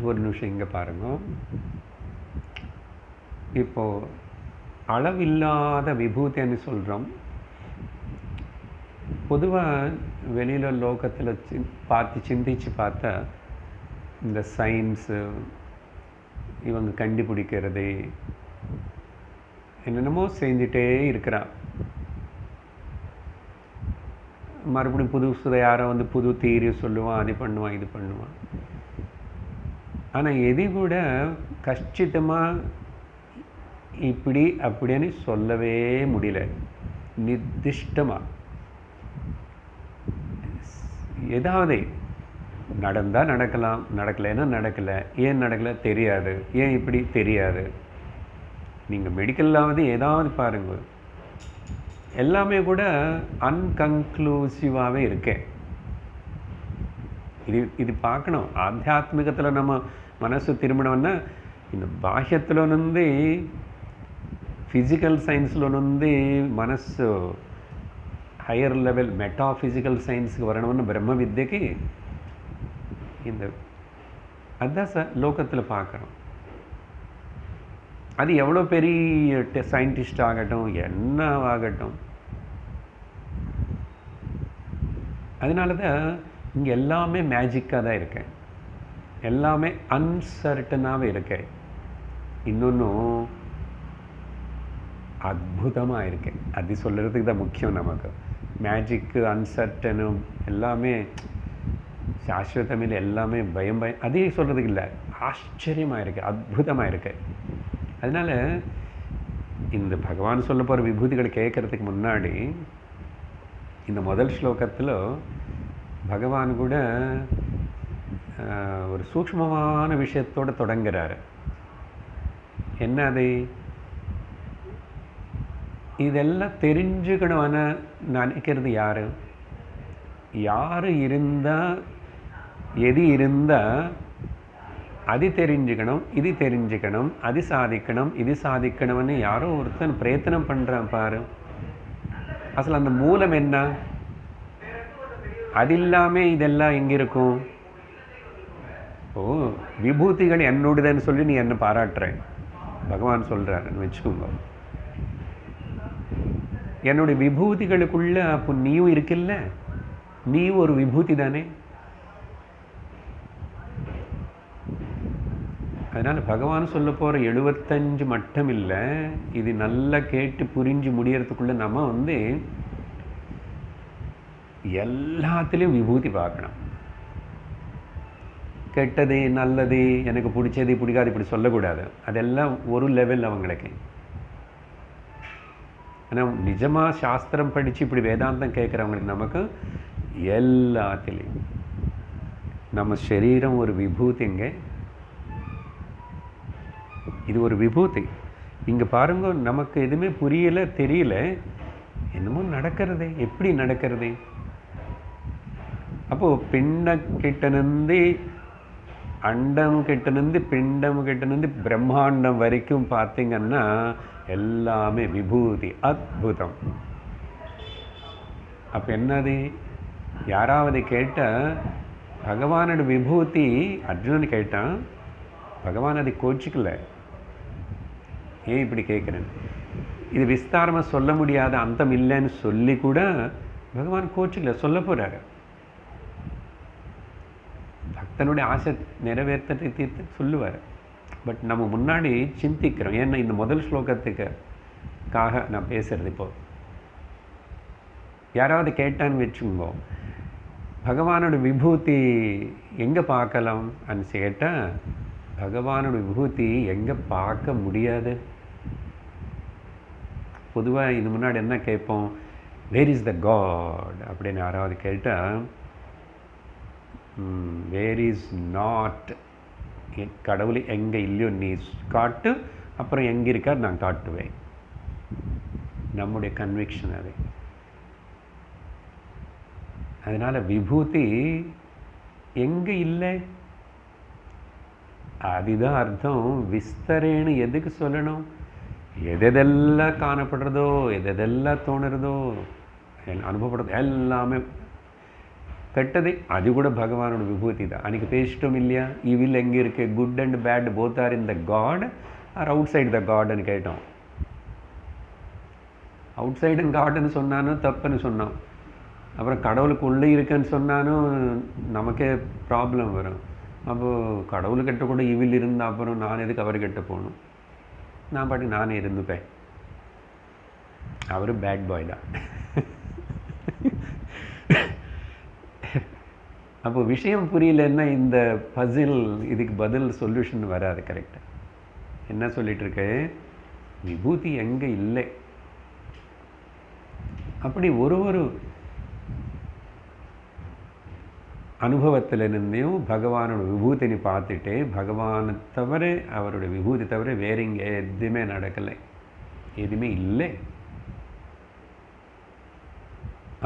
ஒரு நிமிஷம் இங்கே பாருங்க. இப்போ அளவில்லாத விபூதின்னு சொல்கிறோம். பொதுவாக வெளியில் லோகத்தில் சிந்திச்சு பார்த்தா இந்த சயின்ஸு இவங்க கண்டுபிடிக்கிறது என்னென்னமோ செஞ்சுட்டே இருக்கிறான். மறுபடியும் புதுசு யாரோ வந்து புது தியரி சொல்லுவான், அது பண்ணுவான் இது பண்ணுவான். ஆனால் எது கூட கஷ்டித்தமாக இப்படி அப்படின்னு சொல்லவே முடியல. நிர்திஷ்டமாக ஏதாவது நடந்தால் நடக்கலாம், நடக்கலைன்னா நடக்கலை. ஏன் நடக்கலை தெரியாது, ஏன் இப்படி தெரியாது. நீங்கள் மெடிக்கல்லாவது ஏதாவது பாருங்கள், எல்லாமே கூட அன்கன்க்ளூசிவாகவே இருக்கேன். இது பார்க்கணும். ஆத்தியாத்மிகத்தில் நம்ம மனசு திரும்பணும்னா இந்த பாஹ்யத்திலோனுంది ஃபிசிக்கல் சயின்ஸ்லோனுంది మనస్సు హయ్యర్ లెవెల్ మెటాఫిజికల్ సైన్స్కి வரணும்னு பிரம்ம வித்யக்கு இந்த அதுதான் லோகத்தில் பார்க்குறோம். அது எவ்வளோ பெரிய சயின்டிஸ்ட் ஆகட்டும், என்ன ஆகட்டும். அதனால தான் இங்கே எல்லாமே மேஜிக்காக தான் இருக்கேன், எல்லாமே அன்சர்டனாகவே இருக்கேன். இன்னொன்றும் அற்புதமாக இருக்கேன். அது சொல்கிறதுக்கு தான் முக்கியம். நமக்கு மேஜிக்கு அன்சர்டனும் எல்லாமே சாஸ்வதமில் எல்லாமே பயம் அதே சொல்கிறதுக்கு இல்லை, ஆச்சரியமாக இருக்குது, அற்புதமாக இருக்கு. அதனால் இந்த பகவான் சொல்ல போகிற விபூதிகளை கேட்குறதுக்கு முன்னாடி இந்த முதல் ஸ்லோகத்தில் பகவான் கூட ஒரு சூக்ஷ்மமான விஷயத்தோடு தொடங்குறாரு. என்ன அது? இதெல்லாம் தெரிஞ்சுக்கணும்னு நினைக்கிறது யார்? யார் இருந்தால் எது இருந்தால் அது தெரிஞ்சுக்கணும், இது தெரிஞ்சுக்கணும், அது சாதிக்கணும், இது சாதிக்கணும்னு யாரோ ஒருத்தன் பிரயத்தனம் பண்ணுறான் பாரு. அசல் அந்த மூலம் என்ன? அது இல்லாமல் இதெல்லாம் எங்கே இருக்கும்? ஓ, விபூதிகள் என்னோடதுன்னு சொல்லி நீ என்ன பாராட்டுறேன் பகவான் சொல்கிறாருன்னு வச்சுக்கோங்க. என்னுடைய விபூதிகளுக்குள்ள அப்போ நீயும் இருக்குல்ல, நீ ஒரு விபூதி தானே. அதனால் பகவான் சொல்ல போகிற 75 மட்டம் இல்லை, இது நல்லா கேட்டு புரிஞ்சு முடியறதுக்குள்ளே நம்ம வந்து எல்லாத்துலேயும் விபூதி பார்க்கணும். கெட்டது நல்லது எனக்கு பிடிச்சது பிடிக்காது இப்படி சொல்லக்கூடாது. அதெல்லாம் ஒரு லெவல் அவங்களுக்கு. ஆனால் நிஜமாக சாஸ்திரம் படித்து இப்படி வேதாந்தம் கேட்குறவங்களுக்கு நமக்கு எல்லாத்துலேயும் நம்ம சரீரம் ஒரு விபூதிங்க. இது ஒரு விபூதி. இங்கே பாருங்க, நமக்கு எதுவுமே புரியலை, தெரியல, என்னமோ நடக்கிறது. எப்படி நடக்கிறது? அப்போது பிண்ட கிட்டனிருந்து அண்டம் கிட்டனிருந்து பிண்டம் கிட்டனிருந்து பிரம்மாண்டம் வரைக்கும் பார்த்தீங்கன்னா எல்லாமே விபூதி, அற்புதம். அப்போ என்னது? யாராவது கேட்டால் பகவானோட விபூதி, அர்ஜுனன் கேட்டான், பகவான் அதை கோச்சிக்கல. ஏன் இப்படி கேட்குறேன்? இது விஸ்தாரமாக சொல்ல முடியாத, அந்தம் இல்லைன்னு சொல்லி கூட பகவான் கோச்சிக்கல, சொல்ல போகிறாரு. பக்தனுடைய ஆசை நிறைவேற்றத்தை தீர்த்து சொல்லுவார். பட் நம்ம முன்னாடி சிந்திக்கிறோம். ஏன்னா இந்த முதல் ஸ்லோகத்துக்காக நான் பேசுகிறது. இப்போது யாராவது கேட்டான்னு வச்சுக்கோங்க, பகவானோட விபூதி எங்கே பார்க்கலாம் அப்படின்னு கேட்டால் பகவானோட விபூதி எங்கே பார்க்க முடியாது. பொதுவாக இது முன்னாடி என்ன கேட்போம், வேர் இஸ் த காட் அப்படின்னு யாராவது கேட்டால், வேர் இஸ் நாட், கடவுள் எங்கே இல்லையோ நீ காட்டு, அப்புறம் எங்கே இருக்கார் நான் காட்டுவேன். நம்முடைய கன்விக்ஷன் அது. அதனால் விபூதி எங்கே இல்லை, அதுதான் அர்த்தம். விஸ்தரேன்னு எதுக்கு சொல்லணும்? எதெல்லாம் காணப்படுறதோ, எதெல்லாம் தோணுறதோ, அனுபவப்படுறது எல்லாமே கெட்டது, அது கூட பகவானோட விபூதி தான். அன்றைக்கி பேசிட்டோம் இல்லையா, இவில் எங்கே இருக்கு, good and bad both are in the God or outside the காட்னு கேட்டோம். அவுட் சைடு காட்னு சொன்னாலும் தப்புன்னு சொன்னோம். அப்புறம் கடவுளுக்கு உள்ளே இருக்குன்னு சொன்னாலும் நமக்கே ப்ராப்ளம் வரும். அப்போது கடவுள்கிட்ட கூட இவில் இருந்தால் அப்புறம் நான் எதுக்கு அவர்கிட்ட போகணும், நான் பாட்டுக்கு நானே இருந்துப்பேன். அவர் பேட் பாய் தான். அப்போ விஷயம் புரியலன்னா இந்த பசில் இதுக்கு பதில் சொல்யூஷன் வராது. கரெக்டாக என்ன சொல்லிட்டு இருக்கு, விபூதி எங்கே இல்லை. அப்படி ஒரு அனுபவத்திலிருந்தையும் பகவானோட விபூதினி பார்த்துட்டு, பகவானை தவிர அவருடைய விபூதி தவிர வேற இங்கே எதுவுமே நடக்கலை, எதுவுமே இல்லை.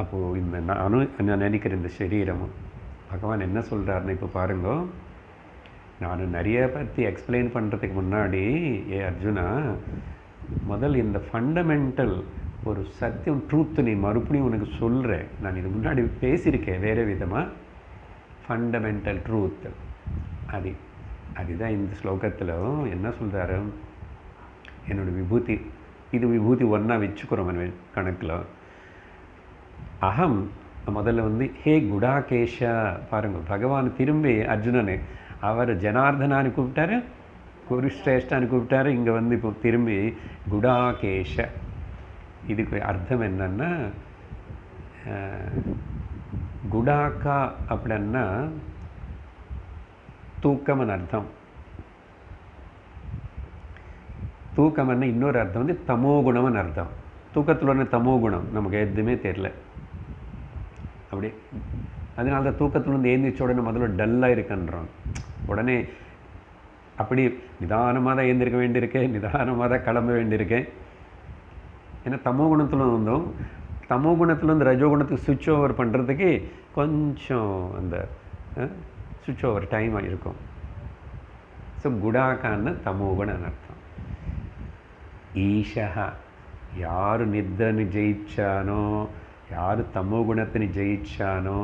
அப்போது இந்த நான் நினைக்கிற இந்த சரீரமும் பகவான் என்ன சொல்கிறாருன்னு இப்போ பாருங்க. நான் நிறைய பற்றி எக்ஸ்பிளைன் பண்ணுறதுக்கு முன்னாடி, அர்ஜுனா, முதல் இந்த ஃபண்டமெண்டல் ஒரு சத்தியம் ட்ரூத்து நீ மறுபடியும் உனக்கு சொல்கிறேன். நான் இது முன்னாடி பேசியிருக்கேன் வேறு விதமாக. ஃபண்டமெண்டல் ட்ரூத் அதுதான் இந்த ஸ்லோகத்தில் என்ன சொல்கிறாரு, என்னோடய விபூதி, இது விபூதி ஒன்றா வச்சுக்கிறோம் கணக்கில். அகம் முதல்ல ஹே குடாகேஷா பாருங்க, பகவான் திரும்பி அர்ஜுனனு அவர் ஜனார்தனான்னு கூப்பிட்டாரு, குருஷ்ரேஷ்டான்னு கூப்பிட்டாரு. இங்கே இப்போ திரும்பி குடாகேஷ. இதுக்கு அர்த்தம் என்னன்னா, குடாக்கா அப்படின்னா தூக்கம்னு அர்த்தம். தூக்கம்னா இன்னொரு அர்த்தம் தமோகுணம்னு அர்த்தம். தூக்கத்தில் ஒன்று தமோகுணம் நமக்கு எதுவுமே தெரியல அப்படி. அதனால தான் தூக்கத்தில் ஏந்திரிச்ச உடனே முதல்ல டல்லாக இருக்குன்றோம். உடனே அப்படி நிதானமாக தான் ஏந்திருக்க வேண்டியிருக்கேன், நிதானமாக தான் கிளம்ப வேண்டியிருக்கேன். ஏன்னா தமோகுணத்தில் இருந்தோம், தமோகுணத்துலேருந்து ரஜோகுணத்துக்கு சுவிட்ச் ஓவர் பண்ணுறதுக்கு கொஞ்சம் அந்த சுவிட்ச் ஓவர் டைம் இருக்கும். ஸோ குடாக்கான்னு தமோகுணன்னு அர்த்தம். ஈஷா, யார் நித்தன்னு ஜெயிச்சானோ, யார் தமோகுணத்தினு ஜெயிச்சானோ,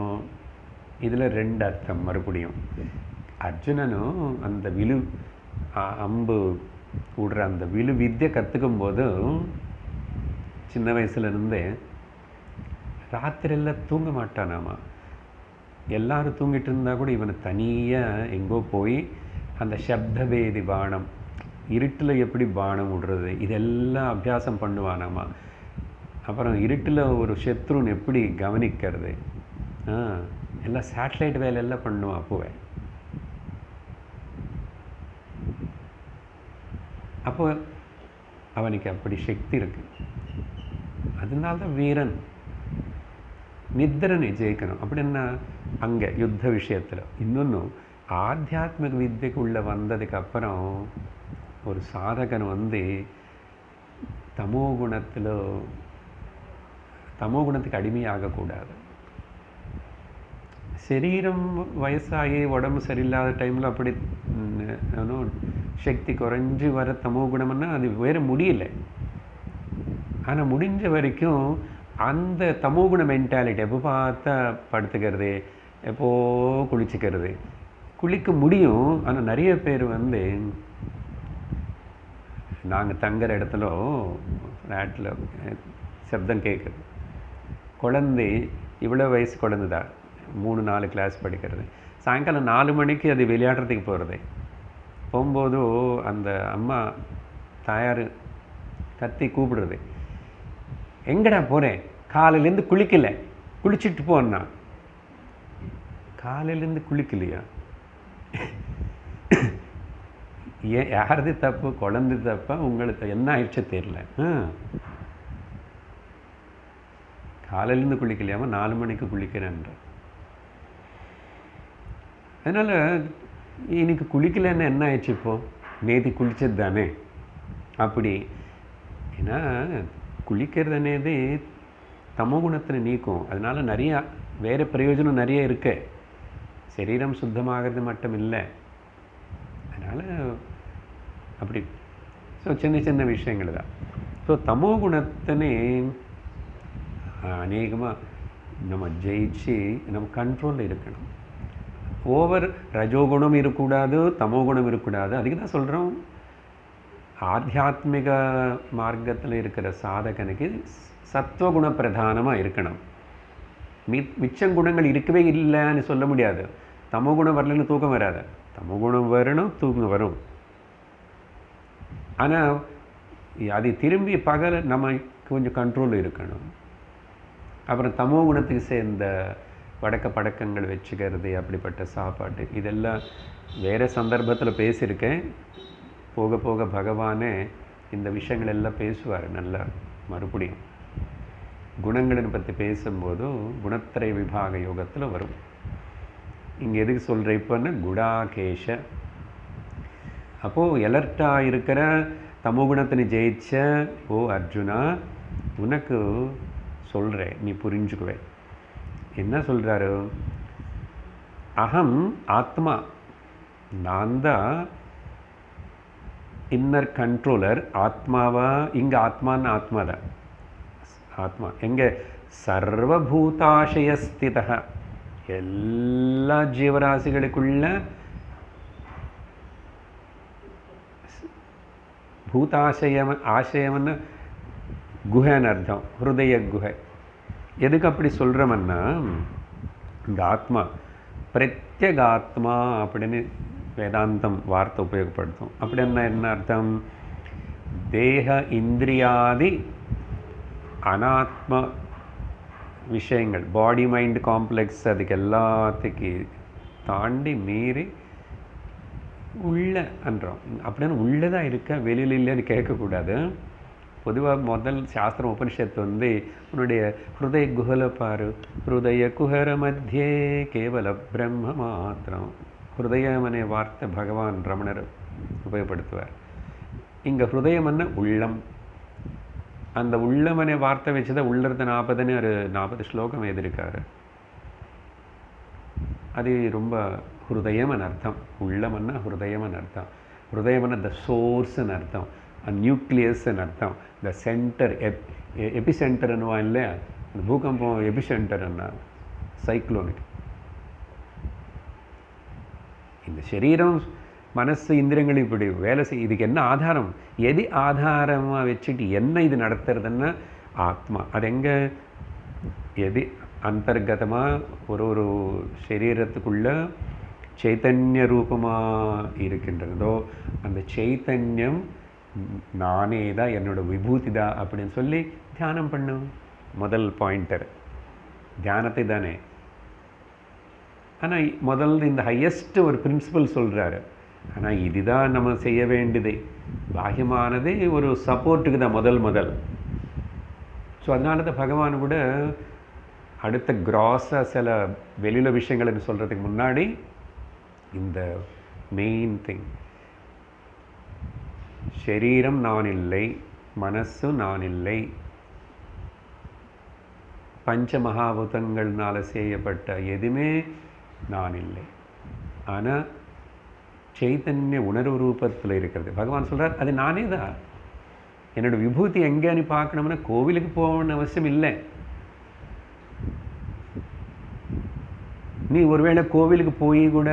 இதில் ரெண்டு அர்த்தம் மறுபடியும். அர்ஜுனனும் அந்த அம்பு விடுற அந்த வித்தியை கற்றுக்கும் போது சின்ன வயசுலேருந்தே ராத்திரியில் தூங்க மாட்டானாமா. எல்லாரும் தூங்கிட்டு இருந்தால் கூட இவனை தனியாக எங்கோ போய் அந்த சப்தபேதி பானம், இருட்டில் எப்படி பானம் விடுறது, இதெல்லாம் அபியாசம் பண்ணுவானாமா. அப்புறம் இருட்டில் ஒரு சத்ருன்னு எப்படி கவனிக்கிறது, எல்லாம் சேட்டலைட் வேலையெல்லாம் பண்ணுவான் அப்போவே. அப்போ அவனுக்கு அப்படி சக்தி இருக்கு. அதனால்தான் வீரன் நித்திரனை ஜெயிக்கணும். அப்படின்னா அங்கே யுத்த விஷயத்தில் இன்னொன்று ஆத்தியாத்மிக வித்தைக்குள்ளே வந்ததுக்கு அப்புறம் ஒரு சாதகன் தமோகுணத்துக்கு அடிமையாகக்கூடாது. சரீரம் வயசாகி உடம்பு சரியில்லாத டைமில் அப்படி சக்தி குறைஞ்சி வர தமோகுணம்னா அது வேறு முடியல. ஆனால் முடிஞ்ச வரைக்கும் அந்த தமோகுண மென்டாலிட்டி, எப்போ பார்த்தா படுத்துக்கிறது, எப்போ குளிச்சுக்கிறது, குளிக்க முடியும். ஆனால் நிறைய பேர் நாங்கள் தங்குற இடத்துல ஃப்ளாட்டில் சப்தம் கேட்குது. குழந்தை இவ்வளோ வயசு குழந்தை தான், 3-4 கிளாஸ் படிக்கிறது. சாயங்காலம் 4 மணிக்கு அது விளையாடுறதுக்கு போகிறது. போகும்போது அந்த அம்மா தாயார் கத்தி கூப்பிடுறது, எங்கடா போகிறேன், காலையிலேருந்து குளிக்கலை, குளிச்சுட்டு போன்னா. காலையிலேருந்து குளிக்கலையா? யாரது தப்பு, குழந்தை தப்பா, உங்களுக்கு என்ன ஆயிடுச்சு தெரியல. காலையிலேருந்து குளிக்கலையாமல் 4 மணிக்கு குளிக்கிறேன்ற. அதனால் இன்னைக்கு குளிக்கலைன்னா என்ன ஆயிடுச்சு? இப்போது நேற்று குளித்தது தானே அப்படி. ஏன்னா குளிக்கிறது అనేది தமோ குணத்தை நீக்கும். அதனால் நிறையா வேறு பிரயோஜனம் நிறைய இருக்கு. சரீரம் சுத்தமாகிறது மட்டும் இல்லை. அதனால் அப்படி சின்ன சின்ன விஷயங்கள் தான். தமோ குணத்தினே அநேகமாக நம்ம ஜெயிச்சு நம்ம கண்ட்ரோலில் இருக்கணும். ஓவர் ரஜோகுணம் இருக்கக்கூடாது, தமோ குணம் இருக்கக்கூடாது. அதுக்கு தான் சொல்கிறோம், ஆத்தியாத்மிக மார்க்கத்தில் இருக்கிற சாதகனுக்கு சத்வகுண பிரதானமாக இருக்கணும். மிச்சம் குணங்கள் இருக்கவே இல்லைன்னு சொல்ல முடியாது. தமோ குணம் வரலன்னு தூக்கம் வராது. தமோ குணம் வரணும், தூக்கம் வரும். ஆனால் அது திரும்பி பகல் நம்ம கொஞ்சம் கண்ட்ரோல் இருக்கணும். அப்புறம் தமோ குணத்துக்கு சேர்ந்த பழக்கங்கள் வச்சுக்கிறது, அப்படிப்பட்ட சாப்பாடு, இதெல்லாம் வேறு சந்தர்ப்பத்தில் பேசியிருக்கேன். போக போக பகவானே இந்த விஷயங்கள் எல்லாம் பேசுவார் நல்லா. மறுபடியும் குணங்களை பற்றி பேசும்போது குணத்திரை விபாக யோகத்தில் வரும். இங்கே எதுக்கு சொல்கிற இப்போன்னா குடாகேஷ. அப்போது எலர்ட்டாக இருக்கிற தமோ குணத்தினை ஜெயிச்ச ஓ அர்ஜுனா, உனக்கு சொல்கிறேன், நீ புரிஞ்சுக்குவே. என்ன சொல்கிறாரு? அகம் ஆத்மா, நான் தான் இன்னர் கண்ட்ரோலர். ஆத்மாவா? இங்கே ஆத்மான்னு ஆத்மா தான். ஆத்மா எங்கே? சர்வபூதாசயஸ்தித, எல்லா ஜீவராசிகளுக்குள்ள. பூதாசயம் ஆசயம்னு குஹைன்னு அர்த்தம், ஹிருதய குஹை. எதுக்கு அப்படி சொல்கிறோம்னா, இந்த ஆத்மா பிரத்யேகாத்மா அப்படின்னு வேதாந்தம் வார்த்தை உபயோகப்படுத்தும். அப்படின்னா என்ன அர்த்தம்? தேக இந்திரியாதி அனாத்ம விஷயங்கள், பாடி மைண்ட் காம்ப்ளெக்ஸ், அதுக்கு எல்லாத்துக்கு தாண்டி மீறி உள்ள அன்றோம். அப்படின்னு உள்ளதாக இருக்க, வெளியில் இல்லைன்னு கேட்கக்கூடாது. பொதுவாக முதல் சாஸ்திரம் உபனிஷத்து உன்னுடைய ஹிருதய குஹல பாரு, ஹிருதய குஹர மத்தியே கேவல பிரம்ம மாத்திரம். ஹிருதயம் அనే வார்த்தை பகவான் ரமணர் உபயோகப்படுத்துவார். இங்கே ஹிருதயம் என்ன? உள்ளம். அந்த உள்ளம் அనే வார்த்தை வச்சு தான் உள்ளது 40ன்னு ஒரு 40 ஸ்லோகம் எழுதியிருக்காரு. அது ரொம்ப ஹிருதயம்னு அர்த்தம். உள்ளம்னா ஹிருதயம்னு அர்த்தம். ஹிருதயம்னா த சோர்ஸ்ன்னு அர்த்தம், நியூக்ளியஸ்ன்னு அர்த்தம், த சென்டர், எபிசென்டர்னுவா இல்லையா? அந்த பூகம்பம் எபிசென்டர்னா சைக்ளோனுக்கு. இந்த சரீரம் மனசு இந்திரியங்கள் இப்படி வேலை செய்ய, இதுக்கு என்ன ஆதாரம்? எது ஆதாரமாக வச்சுட்டு என்ன இது நடத்துறதுன்னா ஆத்மா. அது எங்கே? எது அந்தர்கதமாக ஒரு சரீரத்துக்குள்ள சைத்தன்ய ரூபமாக இருக்கின்றதோ அந்த சைத்தன்யம் நானே தான், என்னோட விபூதி தான் அப்படின்னு சொல்லி தியானம் பண்ணும். முதல் பாயிண்டர் தியானத்தை தானே. ஆனால் முதல்ல இந்த ஹையஸ்ட் ஒரு பிரின்சிபல் சொல்கிறாரு. ஆனால் இதுதான் நம்ம செய்ய வேண்டியது. பாஹ்யமானது ஒரு சப்போர்ட்டுக்கு தான் முதல். ஸோ அதனால தான் பகவான் கூட அடுத்த கிராஸாக சில வெளியில் விஷயங்கள்னு சொல்கிறதுக்கு முன்னாடி இந்த மெயின் திங், சரீரம் நான் இல்லை, மனசு நான் இல்லை, பஞ்ச மகாபூதங்கள்னால் செய்யப்பட்ட எதுவுமே நான் இல்லை. ஆனால் சைத்தன்ய உணர்வு ரூபத்தில் இருக்கிறது. பகவான் சொல்கிறார், அது நானே தான். என்னோடய விபூதி எங்கேன்னு பார்க்கணும்னா கோவிலுக்கு போகணும்னு அவசியம் இல்லை. நீ ஒருவேளை கோவிலுக்கு போய் கூட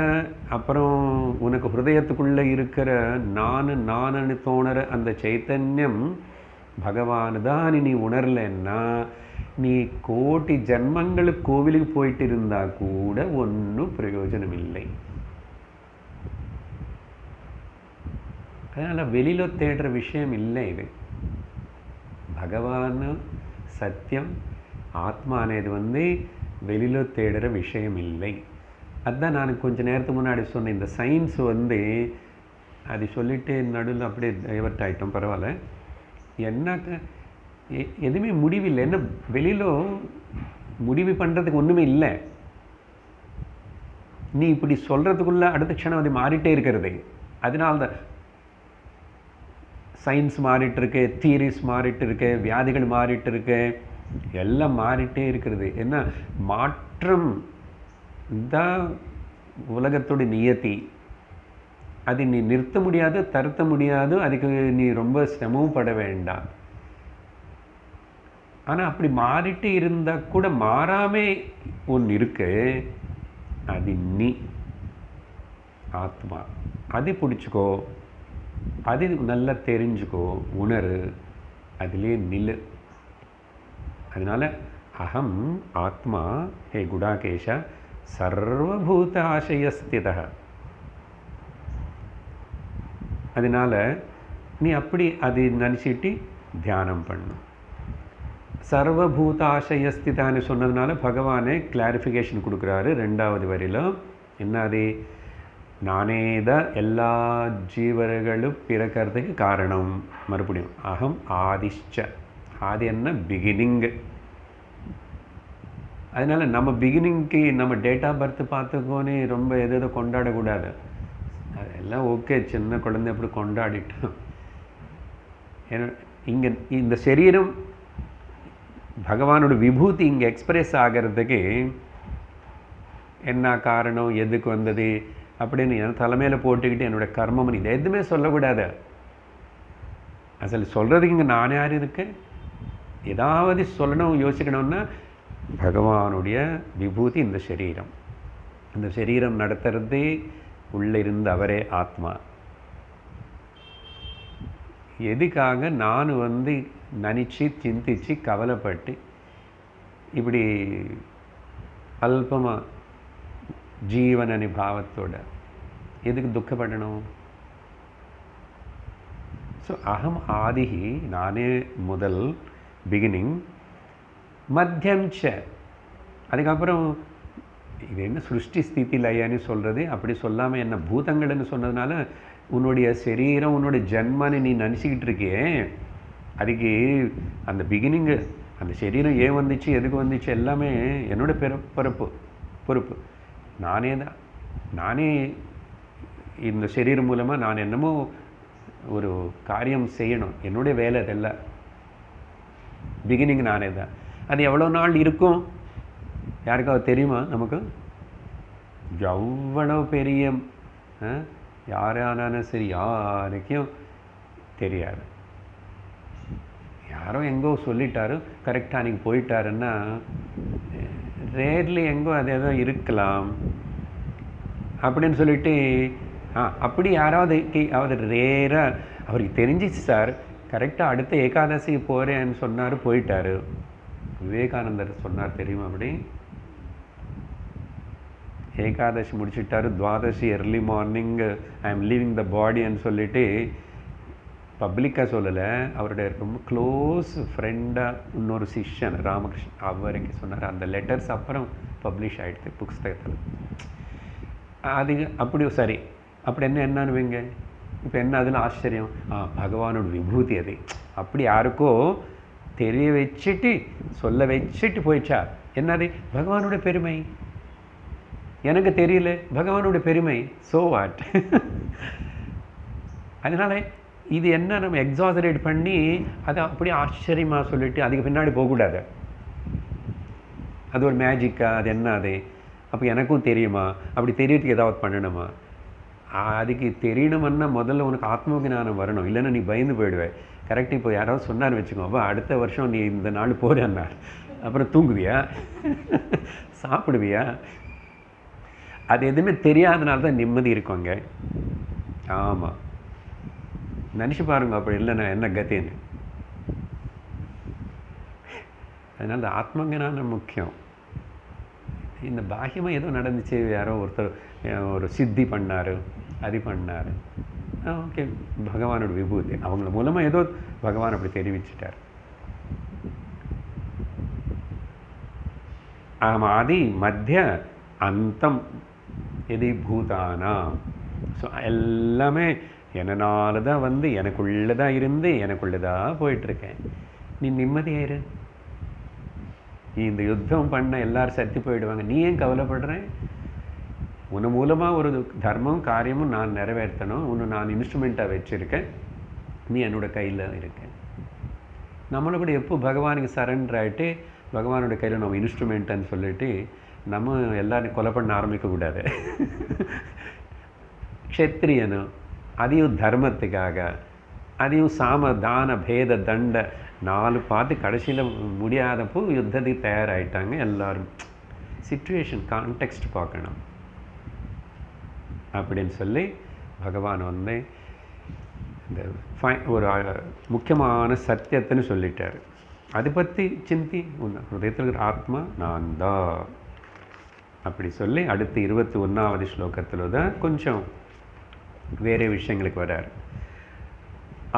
அப்புறம் உனக்கு ஹிருதயத்துக்குள்ளே இருக்கிற நானுன்னு தோணுற அந்த சைத்தன்யம் பகவான் தான் நீ உணரலைன்னா நீ கோட்டி ஜன்மங்களுக்கு கோவிலுக்கு போயிட்டு இருந்தால் கூட ஒன்றும் பிரயோஜனம் இல்லை. அதனால் வெளியில் தேடுற விஷயம் இல்லை இது. பகவான் சத்தியம் ஆத்மா అనేది வெளியில் தேடுற விஷயம் இல்லை. அதுதான் நான் கொஞ்சம் நேரத்துக்கு முன்னாடி சொன்னேன். இந்த சயின்ஸ் அது சொல்லிட்டு நடுவில் அப்படியே டைவர்ட் ஆகிட்டோம். பரவாயில்ல. என்ன எதுவுமே முடிவில்லை. என்ன வெளியில் முடிவு பண்ணுறதுக்கு ஒன்றுமே இல்லை. நீ இப்படி சொல்கிறதுக்குள்ள அடுத்த க்ஷணம் அது மாறிட்டே இருக்கிறது. அதனால்தான் சயின்ஸ் மாறிட்டு இருக்கு, தியரிஸ் மாறிட்டு இருக்கு, வியாதிகள் மாறிட்டு இருக்கு, எல்லாம் மாறிட்டே இருக்கிறது. என்ன மாற்றம் தான் உலகத்தோட நியதி. அது நீ நிறுத்த முடியாது, தருத்த முடியாது, அதுக்கு நீ ரொம்ப சிரமமும் பட வேண்டாம். ஆனால் அப்படி மாறிட்டு இருந்தால் கூட மாறாமே ஒன்று இருக்கு, அது நீ ஆத்மா. அதை பிடிச்சிக்கோ, அது நல்லா தெரிஞ்சுக்கோ, உணரு, அதிலே நில்லு. அதனால அகம் ஆத்மா ஹே குடாகேஷ சர்வபூத ஆசயஸ்தித. அதனால நீ அப்படி அது நினச்சிட்டு தியானம் பண்ணும். சர்வபூத ஆசயஸ்திதான்னு சொன்னதுனால பகவானே கிளாரிஃபிகேஷன் கொடுக்குறாரு 2வது வரியில். என்னது? நானே தான் எல்லா ஜீவர்களும் பிறக்கிறதுக்கு காரணம். மறுபடியும் அகம் ஆதிஷ்ச. ஆதி என்ன? பிகினிங். அதனால நம்ம பிகினிங்க்கு நம்ம டேட் ஆஃப் பர்த் பார்த்துக்கோன்னு ரொம்ப எதோ கொண்டாடக்கூடாது. அதெல்லாம் ஓகே, சின்ன குழந்தை அப்படி கொண்டாடிட்டோம். ஏன்னா இங்கே இந்த சரீரம் பகவானோட விபூதி இங்கே எக்ஸ்பிரஸ் ஆகிறதுக்கு என்ன காரணம், எதுக்கு வந்தது அப்படின்னு என் தலைமையில் போட்டுக்கிட்டு என்னோடய கர்மம் இதை எதுவுமே சொல்லக்கூடாது. அசல் சொல்கிறதுக்கு இங்கே நான் யார் இருக்கேன்? ஏதாவது சொல்லணும் யோசிக்கணும்னா பகவானுடைய விபூதி இந்த சரீரம். இந்த சரீரம் நடத்துறது உள்ளே இருந்து அவரே ஆத்மா. எதுக்காக நான் நினச்சி சிந்திச்சு கவலைப்பட்டு இப்படி அல்பமாக ஜீவன பாவத்தோட எதுக்கு துக்கப்படணும்? ஸோ அகம் ஆதிஹி, நானே முதல், பிகினிங், மத்தியம் ச. அதுக்கப்புறம் இது என்ன சிருஷ்டி ஸ்திதி லயன்னு சொல்கிறது, அப்படி சொல்லாமல் என்ன பூதங்கள்னு சொன்னதுனால உன்னுடைய சரீரம் உன்னுடைய ஜன்மன்னு நீ நினச்சிக்கிட்டு இருக்கியே, அதுக்கு அந்த பிகினிங்கு, அந்த சரீரம் ஏன் வந்துச்சு, எதுக்கு வந்துச்சு, எல்லாமே என்னோட பொறுப்பு. நானே தான். நானே இந்த சரீரம் மூலமாக நான் என்னமோ ஒரு காரியம் செய்யணும், என்னுடைய வேலை அதெல்லாம். பிகினிங் நானே தான். அது எவ்வளோ நாள் இருக்கும் யாருக்காவது தெரியுமா? நமக்கு எவ்வளோ பெரிய யாரானாலும் சரி யாருக்கும் தெரியாது. யாரோ எங்கோ சொல்லிட்டாரு, கரெக்டாக அன்றைக்கி போயிட்டாருன்னா ரேர்லி எங்கோ அது ஏதோ இருக்கலாம் அப்படின்னு சொல்லிட்டு அப்படி யாராவது ரேராக அவருக்கு தெரிஞ்சிச்சு சார், கரெக்டாக அடுத்த ஏகாதசிக்கு போகிறேன்னு சொன்னார், போயிட்டார். விவேகானந்தர் சொன்னார் தெரியுமா? அப்படி ஏகாதசி முடிச்சுட்டாரு, Dwadashi early morning I am leaving the பாடின்னு சொல்லிட்டு பப்ளிக்காக சொல்லலை, அவருடைய ரொம்ப க்ளோஸ் ஃப்ரெண்டாக இன்னொரு சிஷ்யன் ராமகிருஷ்ணன் அவருக்கு சொன்னார். அந்த லெட்டர்ஸ் அப்புறம் பப்ளிஷ் ஆகிடுது புஸ்தகத்தில். அது அப்படி சரி, அப்படி என்னன்னு வைங்க. இப்போ என்ன அதில் ஆச்சரியம்? பகவானோட விபூதி அது. அப்படி யாருக்கோ தெரிய வச்சுட்டு சொல்ல வச்சுட்டு போயிடுச்சா? என்னது? பகவானோட பெருமை. எனக்கு தெரியல, பகவானோட பெருமை. So what? அதனால் இது என்ன, நம்ம எக்ஸாசரேட் பண்ணி அதை அப்படி ஆச்சரியமாக சொல்லிட்டு அதுக்கு பின்னாடி போகக்கூடாது. அது ஒரு மேஜிக்கா? அது என்ன அது? அப்போ எனக்கும் தெரியுமா? அப்படி தெரியறதுக்கு ஏதாவது பண்ணணுமா? அதுக்கு தெரியணும்னா முதல்ல உனக்கு ஆத்ம ஞானம் வரணும், இல்லைன்னா நீ பயந்து போயிடுவேன். கரெக்டாக இப்போ யாராவது சொன்னான்னு வச்சுக்கோப்பா, அடுத்த வருஷம் நீ இந்த நாள் போகிறேன்னார், அப்புறம் தூங்குவியா? சாப்பிடுவியா? அது எதுவுமே தெரியாதனால தான் நிம்மதி இருக்குங்க. ஆமாம், நினச்சி பாருங்க, அப்படி இல்லைன்னா என்ன கத்தின்னு. அதனால் இந்த ஆத்ம ஞானம் முக்கியம். இந்த பாக்கியமாக ஏதோ நடந்துச்சு, யாரோ ஒருத்தர் ஒரு சித்தி பண்ணார், அது பண்ணார், ஓகே, பகவானோட விபூதி அவங்கள மூலமாக ஏதோ பகவான் அப்படி தெரிவிச்சிட்டார். ஆதி மத்திய அந்தம் எதி பூதானா. ஸோ எல்லாமே என்னால் தான் எனக்குள்ளே தான் இருந்து எனக்குள்ளே தான் போயிட்டுருக்கேன். நீ நிம்மதியாயிரு. நீ இந்த யுத்தம் பண்ண எல்லாரும் செத்து போயிடுவாங்க, நீ ஏன் கவலைப்படுற? உன் மூலமாக ஒரு தர்மம் காரியமும் நான் நிறைவேற்றணும், உன்னை நான் இன்ஸ்ட்ருமெண்ட்டாக வச்சுருக்கேன், நீ என்னோட கையில் இருக்க. நம்மளை கூட எப்போ பகவானுக்கு சரண்டர் ஆகிட்டு பகவானோட கையில் நம்ம இன்ஸ்ட்ருமெண்ட்டுன்னு சொல்லிட்டு நம்ம எல்லாரும் கொலை பண்ண ஆரம்பிக்கக்கூடாது. க்ஷத்ரியனும் அதையும் தர்மத்துக்காக, அதையும் சாம தான பேத தண்ட 4 பார்த்து கடைசியில் முடியாதப்போ யுத்தத்துக்கு தயாராகிட்டாங்க எல்லாரும். சிச்சுவேஷன் கான்டெக்ஸ்ட் பார்க்கணும் அப்படின்னு சொல்லி பகவான் வந்து இந்த ஒரு முக்கியமான சத்தியத்தைன்னு சொல்லிட்டார். அதை பற்றி சிந்தி, உன் ஹிருதயத்தில் இருக்கிற ஆத்மா நான் தான் அப்படி சொல்லி அடுத்து 21வது ஸ்லோகத்தில் தான் கொஞ்சம் வேறு விஷயங்களுக்கு வரார்.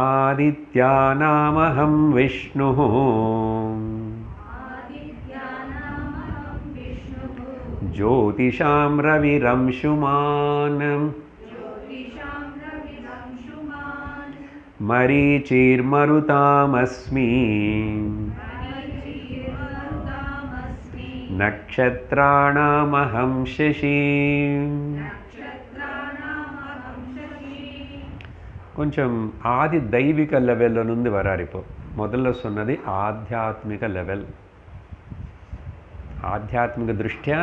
ஆதித்யா நாமஹம் விஷ்ணு ஜோதிஷாம் ரவிரம்சுமான் மரீச்சிர்மருதாமஸ்மி நக்ஷத்ராணாமஹம் சசி. கொஞ்சம் ஆதி தெய்வீக லெவல்லேருந்து வரார். இப்போ முதல்ல சொன்னது ஆத்தியாத்மிக லெவல். ஆத்தியாத்மிக திருஷ்டியா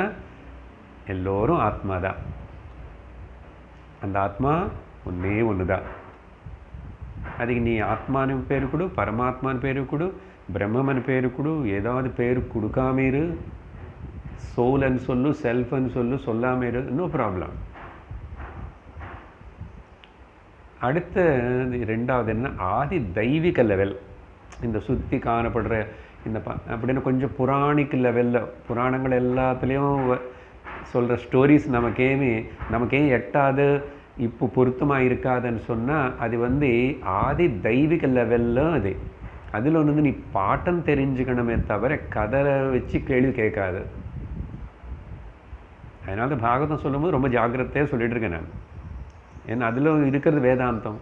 எல்லோரும் ஆத்மா தான். அந்த ஆத்மா ஒன்றே ஒன்று தான். அதுக்கு நீ ஆத்மானு பேர் கொடு, பரமாத்மான்னு பேர் கொடு, பிரம்மன்னு பேர் கொடு, ஏதாவது பேர் கொடுக்காம இரு, சோல்ன்னு சொல்லு, செல்ஃப்ன்னு சொல்லு, சொல்லாம இரு, நோ ப்ராப்ளம். அடுத்த 2வது என்ன, ஆதி தெய்வீக லெவல். இந்த சுற்றி காணப்படுற இந்த அப்படின்னு கொஞ்சம் புராணிக் லெவலில், புராணங்கள் எல்லாத்துலேயும் சொல்கிற ஸ்டோரிஸ் நமக்கே எட்டாது, இப்போ பொருத்தமாக இருக்காதுன்னு சொன்னால் அது வந்து ஆதி தெய்வீக லெவலில் அது. அதில் ஒன்று நீ பாட்டம் தெரிஞ்சுக்கணுமே தவிர கதை வச்சு கேள்வி கேட்காது. அதனால தான் பாகவதம் சொல்லும்போது ரொம்ப ஜாக்கிரதையாக சொல்லிட்டு இருக்கேன் நான். ஏன்னா அதில் இருக்கிறது வேதாந்தம்,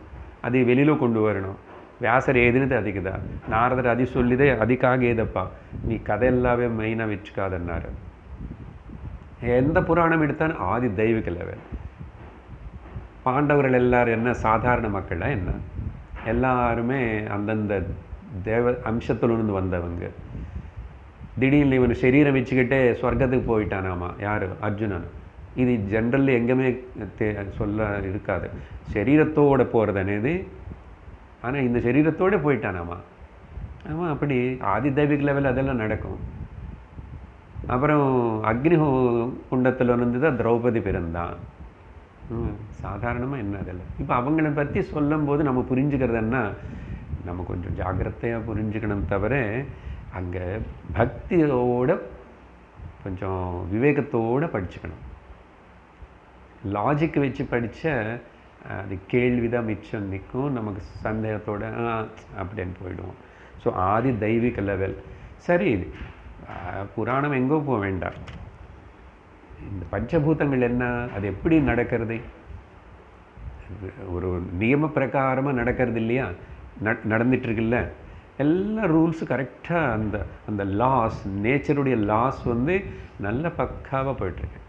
அதை வெளியில் கொண்டு வரணும். வியாசர் ஏதுனது அதுக்குதான், நாரதர் அது சொல்லிதே அதுக்காக ஏதப்பா, நீ கதை எல்லாமே மெயினாக வச்சுக்காதன்னாரு. எந்த புராணம் எடுத்தாலும் ஆதி தெய்வீக லெவல். பாண்டவர்கள் எல்லாரும் என்ன சாதாரண மக்களா என்ன? எல்லாருமே அந்தந்த தேவ அம்சத்திலிருந்து வந்தவங்க. திடீர்னு இவன் சரீரம் வச்சுக்கிட்டே சொர்க்கத்துக்கு போயிட்டானாமா யார்? அர்ஜுனன். இது ஜென்ரல்லி எங்கேயுமே சொல்ல இருக்காது. சரீரத்தோடு போகிறதுனேது, ஆனால் இந்த சரீரத்தோடு போயிட்டானாமா. ஆமாம், அப்படி ஆதி தெய்வீக லெவல் அதெல்லாம் நடக்கும். அப்புறம் அக்னி குண்டத்தில் இருந்து தான் திரௌபதி பிறந்தான். சாதாரணமாக என்ன அதெல்லாம். இப்போ அவங்கள பற்றி சொல்லும்போது நம்ம புரிஞ்சுக்கிறதுன்னா நம்ம கொஞ்சம் ஜாக்கிரதையாக புரிஞ்சுக்கணும் தவிர அங்கே பக்தியோட கொஞ்சம் விவேகத்தோடு படிச்சுக்கணும். லாஜிக் வச்சு படித்த அது கேள்வி தான் மிச்சம் நிற்கும், நமக்கு சந்தேகத்தோடு அப்படின்னு போயிடுவோம். ஸோ ஆதி தெய்வீக லெவல் சரி. புராணம் எங்கோ போக வேண்டாம். இந்த பஞ்சபூதங்கள் என்ன, அது எப்படி நடக்கிறது, ஒரு நியம பிரகாரமாக நடக்கிறது இல்லையா, நடந்துட்டுருக்குல்ல. எல்லா ரூல்ஸும் கரெக்டாக அந்த அந்த லாஸ், நேச்சருடைய லாஸ் வந்து நல்ல பக்காவாக போய்ட்டுருக்கு.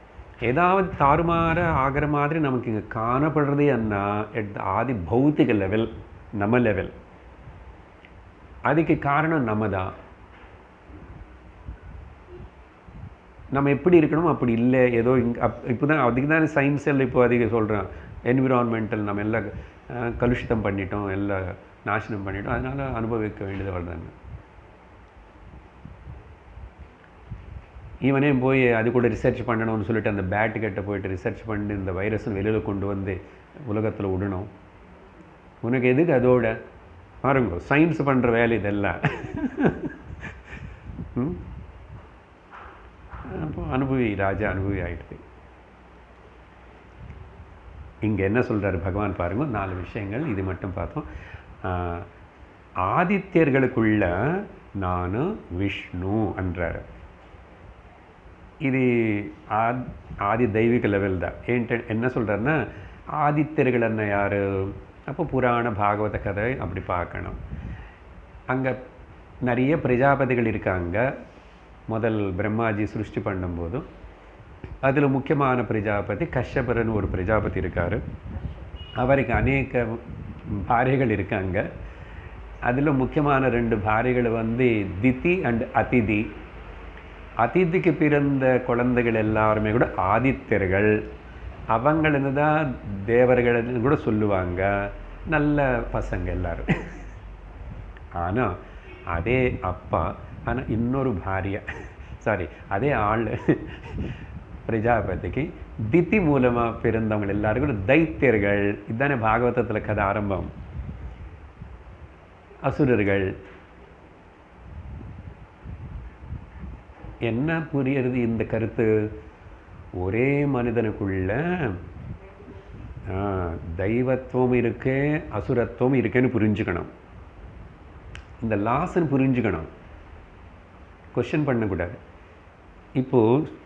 ஏதாவது தாறுமாற ஆகிற மாதிரி நமக்கு இங்கே காணப்படுறது என்ன, ஆதி பௌத்திக லெவல், நம்ம லெவல். அதுக்கு காரணம் நம்ம தான். நம்ம எப்படி இருக்கணும் அப்படி இல்லை, ஏதோ இப்போ தான் அதுக்கு தான் சயின்ஸ் எல்லாம் இப்போ அதிக சொல்கிறோம். என்விரான்மெண்டல் நம்ம எல்லாம் கலுஷிதம் பண்ணிட்டோம், எல்லாம் நாசனம் பண்ணிட்டோம், அதனால் அனுபவிக்க வேண்டியது வருதாங்க. இவனே போய் அது கூட ரிசர்ச் பண்ணணும்னு சொல்லிட்டு அந்த பேட்டு கிட்ட போயிட்டு ரிசர்ச் பண்ணி இந்த வைரஸை வெளியில் கொண்டு வந்து உலகத்தில் விடணும். உனக்கு எதுக்கு அதோட பாருங்க, சயின்ஸ் பண்ணுற வேலை இதெல்லாம். அப்போ அனுபவி ராஜா அனுபவி ஆகிடுது. இங்கே என்ன சொல்கிறாரு பகவான் பாருங்க, 4 விஷயங்கள் இது மட்டும் பார்த்தோம். ஆதித்யர்களுக்குள்ள நான் விஷ்ணு என்றார். இது ஆதி தெய்வீக லெவல் தான். என்ன சொல்கிறாருன்னா ஆதித்யர்கள் என்ன யார்? அப்போ புராண பாகவத கதை அப்படி பார்க்கணும். அங்கே நிறைய பிரஜாபதிகள் இருக்காங்க. முதல் பிரம்மாஜி சிருஷ்டி பண்ணும்போது அதில் முக்கியமான பிரஜாபதி கஷ்யபரன் ஒரு பிரஜாபதி இருக்கார். அவருக்கு அநேக பாரியைகள் இருக்காங்க. அதில் முக்கியமான 2 பாரியைகள் வந்து திதி அண்ட் அதிதி. அதிதிக்கு பிறந்த குழந்தைகள் எல்லாருமே கூட ஆதித்யர்கள். அவங்களது தான் தேவர்கள்னு கூட சொல்லுவாங்க. நல்ல பசங்க எல்லாரும். ஆனால் அதே அப்பா, ஆனால் இன்னொரு பாரிய, சாரி அதே ஆள் பிரஜாபதிக்கு திதி மூலமாக பிறந்தவங்க எல்லாரும் கூட தைத்தியர்கள். இதுதானே பாகவதத்தில் கதை ஆரம்பம். அசுரர்கள். என்ன புரியுறது இந்த கருத்து? ஒரே மனிதனுக்குள்ள தெய்வத்துவம் இருக்கு, அசுரத்துவம் இருக்குன்னு புரிஞ்சுக்கணும். இந்த லாஸ்ன்னு புரிஞ்சுக்கணும், கொஸ்டின் பண்ணக்கூடாது. இப்போது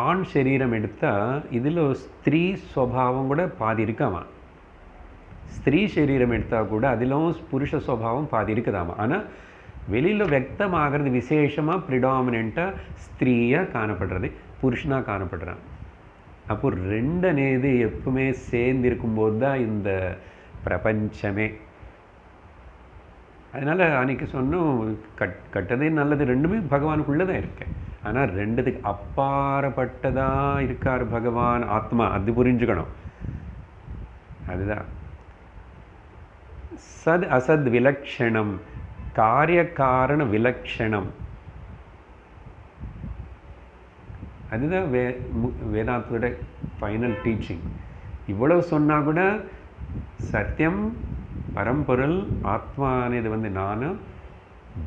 ஆண் சரீரம் எடுத்தால் இதில் ஸ்திரீ சுவாவம் கூட பாதி இருக்காமா. ஸ்திரீ சரீரம் எடுத்தால் கூட அதிலும் புருஷ சுவாவம் பாதி இருக்குதாமா. ஆனால் வெளியில் వ్యక్తமாகிறது விசேஷமாக ப்ரிடாமினெண்ட்டாக ஸ்திரீயாக காணப்படுறது, புருஷனாக காணப்படுறான். அப்போ 2 అనేది எப்பவுமே சேர்ந்து இருக்கும்போது தான் இந்த பிரபஞ்சமே. அதனால் அன்றைக்கி சொன்னோம், கட்டதே நல்லது, 2மே பகவானுக்குள்ளே தான் இருக்கு. ஆனால் 2த்துக்கு அப்பாற்பட்டதாக இருக்கார் பகவான் ஆத்மா. அது புரிஞ்சுக்கணும். அதுதான் சத் அசத் விலக்ஷணம், காரிய காரண விலக்ஷணம். அதுதான் வேதாந்தோட ஃபைனல் டீச்சிங். இவ்வளவு சொன்னால் கூட சத்தியம், பரம்பொருள், ஆத்மானது வந்து நான்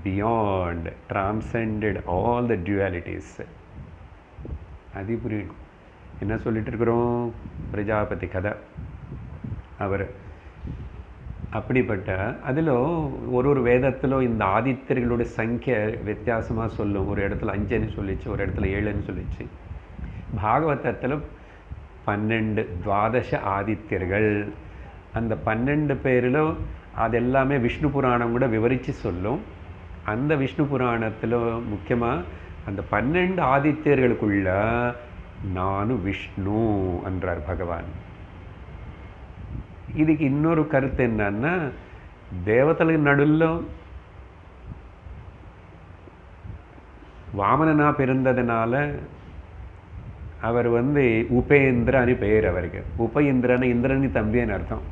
பியாண்ட், டிரான்செண்டட் ஆல் த டுவாலிட்டிஸ். அது புரியணும். என்ன சொல்லிட்டு இருக்கிறோம்? பிரஜாபதி கதை. அவர் அப்படிப்பட்ட அதில் ஒரு வேதத்தில் இந்த ஆதித்யர்களோட சங்கிய வித்தியாசமாக சொல்லும். ஒரு இடத்துல 5ன்னு சொல்லிச்சு, ஒரு இடத்துல 7ன்னு சொல்லிச்சு. பாகவதத்தில் 12 துவாதச ஆதித்யர்கள். அந்த 12 பேரில் அது எல்லாமே விஷ்ணு புராணம் கூட விவரித்து சொல்லும். அந்த விஷ்ணு புராணத்தில் முக்கியமாக அந்த 12 ஆதித்யர்களுக்குள்ள நானும் விஷ்ணு என்றார் பகவான். இதுக்கு இன்னொரு கருத்து என்னன்னா, தேவதைக்கு நடுவில் வாமனனா பிறந்ததுனால அவர் வந்து உபேந்திரன்னு பேர் அவருக்கு. உபேந்திரன்னு இந்திரனி தம்பின்னு அர்த்தம்.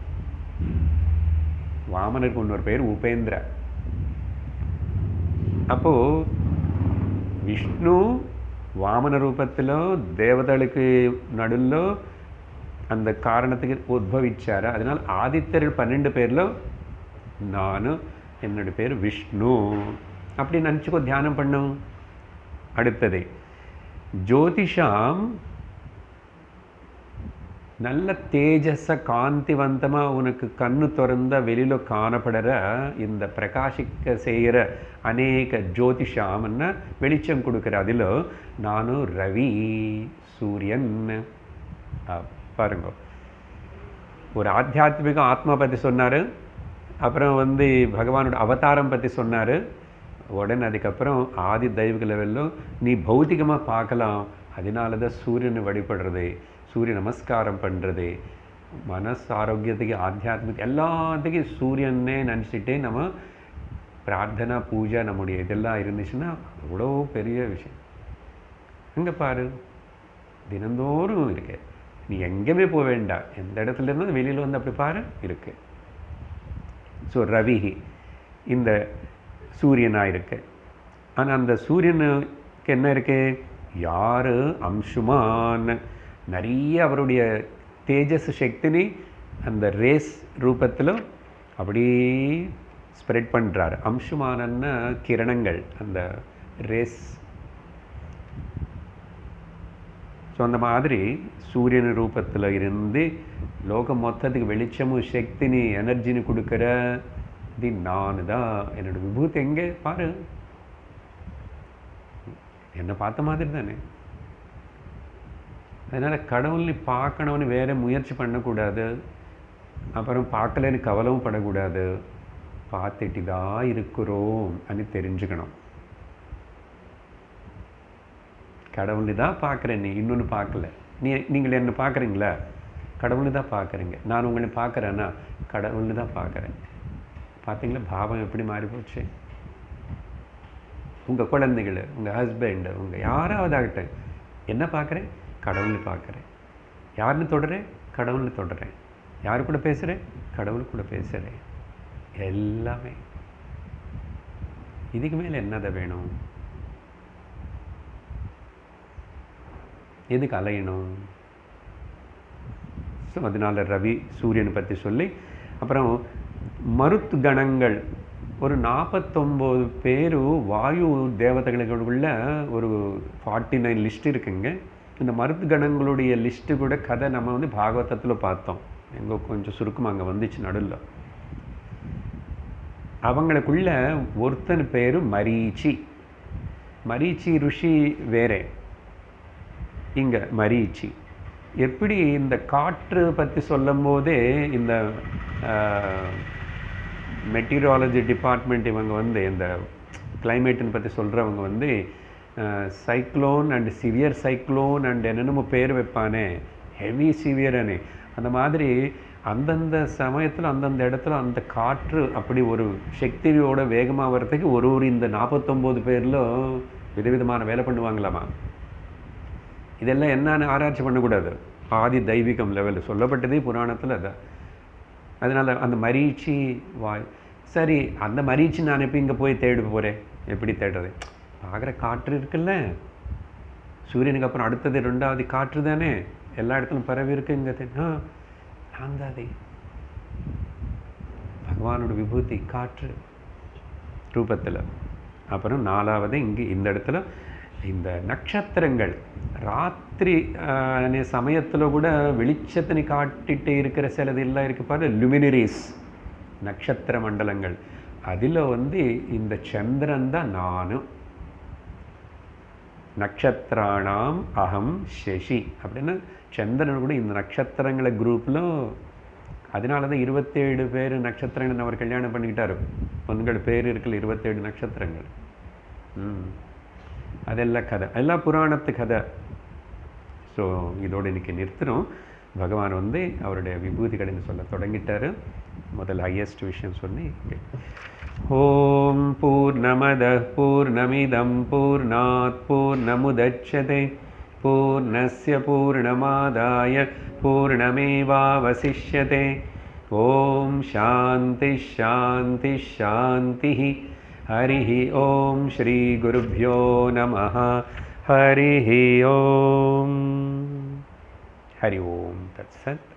வாமனருக்கு இன்னொரு பேர் உபேந்திர. அப்போது விஷ்ணு வாமன ரூபத்தில் தேவதைகளுக்கு நடுவில் அந்த காரணத்துக்கு உத்பவிச்சார். அதனால் ஆதித்யர்கள் 12 பேரில் நானும், என்னோட பேர் விஷ்ணு அப்படி நினச்சிக்கோ, தியானம் பண்ணும். அடுத்தது ஜோதிஷாம், நல்ல தேஜஸ காந்திவந்தமாக உனக்கு கண்ணு திறந்த வெளியில் காணப்படுற இந்த பிரகாசிக்க செய்கிற அநேக ஜோதிஷாம்னா வெளிச்சம் கொடுக்குற. அதில் நானும் ரவி, சூரியன். பாருங்க, ஒரு ஆத்தியாத்மிக ஆத்மா பற்றி சொன்னார், அப்புறம் வந்து பகவானோட அவதாரம் பற்றி சொன்னார். உடனே அதுக்கப்புறம் ஆதி தெய்வீக லெவலில் நீ பௌத்திகமாக பார்க்கலாம். அதனால தான் சூரியனை வழிபடுறது, சூரிய நமஸ்காரம் பண்ணுறது, மனசு ஆரோக்கியத்துக்கு, ஆத்தியாத்மிக எல்லாத்துக்கும் சூரியனே நினச்சிட்டே நம்ம பிரார்த்தனா பூஜை நம்முடைய இதெல்லாம் இருந்துச்சுன்னா அவ்வளோ பெரிய விஷயம். இங்கே பாரு, தினந்தோறும் இருக்கு. நீ எங்கேயுமே போக வேண்டாம், எந்த இடத்துல இருந்தாலும் வெளியில் வந்து அப்படி பாரு இருக்கு. ஸோ ரவி இந்த சூரியனாக இருக்கு. ஆனால் அந்த சூரியனுக்கு என்ன இருக்கு? யார் அம்சுமான், நிறைய அவருடைய தேஜஸ் சக்தினி அந்த ரேஸ் ரூபத்தில் அப்படி ஸ்ப்ரெட் பண்ணுறாரு. அம்சுமானன்னா கிரணங்கள், அந்த ரேஸ். ஸோ அந்த மாதிரி சூரியன் ரூபத்தில் இருந்து லோகம் மொத்தத்துக்கு வெளிச்சமும் சக்தினி எனர்ஜின்னு கொடுக்குற இது நான் தான். என்னோட விபூதி எங்கே பாரு, என்னை பார்த்த மாதிரி தானே. அதனால் கடவுள்னு பார்க்கணும்னு வேறு முயற்சி பண்ணக்கூடாது, அப்புறம் பார்க்கலன்னு கவலையும் படக்கூடாது. பார்த்துட்டு தான் இருக்கிறோம் అని தெரிஞ்சுக்கணும். கடவுள் தான் பார்க்குறேன், நீ இன்னொன்று பார்க்கல. நீங்கள் என்ன பார்க்குறீங்களா? கடவுள் தான் பார்க்குறீங்க. நான் உங்களை பார்க்குறேன்னா கடவுள் தான் பார்க்குறேன். பார்த்தீங்களா பாவம் எப்படி மாறி போச்சு? உங்கள் குழந்தைகள், உங்கள் ஹஸ்பண்டு, உங்கள் யாராவது ஆகட்டும், என்ன பார்க்குறேன்? கடவுள் பார்க்குறேன். யாருன்னு தொடுறேன்? கடவுள்னு தொடுறேன். யாரு கூட பேசுகிறேன்? கடவுள் கூட பேசுகிறேன். எல்லாமே. இதுக்கு மேலே என்னதை வேணும்? எதுக்கு அலையணும்? ஸோ அதனால் ரவி சூரியனை பற்றி சொல்லி, அப்புறம் மருத்து கணங்கள் ஒரு 49 பேர் வாயு தேவதைகளுக்குள்ள ஒரு 49 லிஸ்ட் இருக்குங்க. இந்த மருத்து கணங்களுடைய லிஸ்ட்டு கூட கதை நம்ம வந்து பாகவதத்தில் பார்த்தோம். எங்கே கொஞ்சம் சுருக்கமாக அங்கே வந்துச்சு நடுவில். அவங்களுக்குள்ள ஒருத்தன் பேர் மரீச்சி. மரீச்சி ருஷி வேறே, இங்கே மரீச்சி. எப்படி இந்த காற்று பற்றி சொல்லும் போதே இந்த மெட்டீரியாலஜி டிபார்ட்மெண்ட் இவங்க வந்து இந்த கிளைமேட்டுன்னு பற்றி சொல்கிறவங்க வந்து cyclone and severe cyclone and என்னென்னமோ பேர் வைப்பானே, ஹெவி சிவியர்னு. அந்த மாதிரி அந்தந்த சமயத்தில் அந்தந்த இடத்துல அந்த காற்று அப்படி ஒரு சக்தியோட வேகமாக வர்றதுக்கு ஒரு இந்த 49 பேரில் விதவிதமான வேலை பண்ணுவாங்களாமா. இதெல்லாம் என்னன்னு ஆராய்ச்சி பண்ணக்கூடாது. ஆதி தெய்வீகம் லெவலில் சொல்லப்பட்டதே புராணத்தில் அதை. அதனால் அந்த மரீச்சி வாய். சரி, அந்த மரீச்சி நான் எப்போ இங்கே போய் தேட போகிறேன்? எப்படி தேடுறது? ஆகிற காற்று இருக்குல்ல, சூரியனுக்கு அப்புறம் அடுத்தது 2வது காற்று தானே, எல்லா இடத்துலையும் பரவி இருக்கு. இங்கே நான் தாதே பகவானோட விபூதி காற்று ரூபத்தில். அப்புறம் 4வது இங்கே இந்த இடத்துல இந்த நட்சத்திரங்கள் ராத்திரி சமயத்தில் கூட வெளிச்சத்தினை காட்டிகிட்டே இருக்கிற சிலது எல்லாம் இருக்குது பாரு, லுமினரிஸ், நட்சத்திர மண்டலங்கள். அதில் வந்து இந்த சந்திரன் தான் நானும். நட்சத்திராணாம் அகம் சசி அப்படின்னு சந்திரன் கூட இந்த நட்சத்திரங்களை குரூப்பில். அதனால தான் 27 பேர் நட்சத்திரங்கள் அவர் கல்யாணம் பண்ணிக்கிட்டார். பெண்கள் பேர் இருக்குல்ல, 27 நட்சத்திரங்கள். அதெல்லாம் கதை, எல்லாம் புராணத்து கதை. ஸோ இதோடு இன்றைக்கி நிறுத்துகிறோம். பகவான் வந்து அவருடைய விபூதிகள்னு சொல்ல தொடங்கிட்டார். முதல் ஹையஸ்ட் விஷயம் சொல்லி, ஓம் பூர்ணமத பூர்ணமிதம் பூர்ணாத் பூர்ணமுதச்யதே பூர்ணஸ்ய பூர்ணமாதாய பூர்ணமேவாவசிஷ்யதே. ஓம் சாந்தி சாந்தி சாந்தி. हरिः ओम श्री गुरुभ्यो नमः. हरिः ओम. हरि ओम तत्सत्.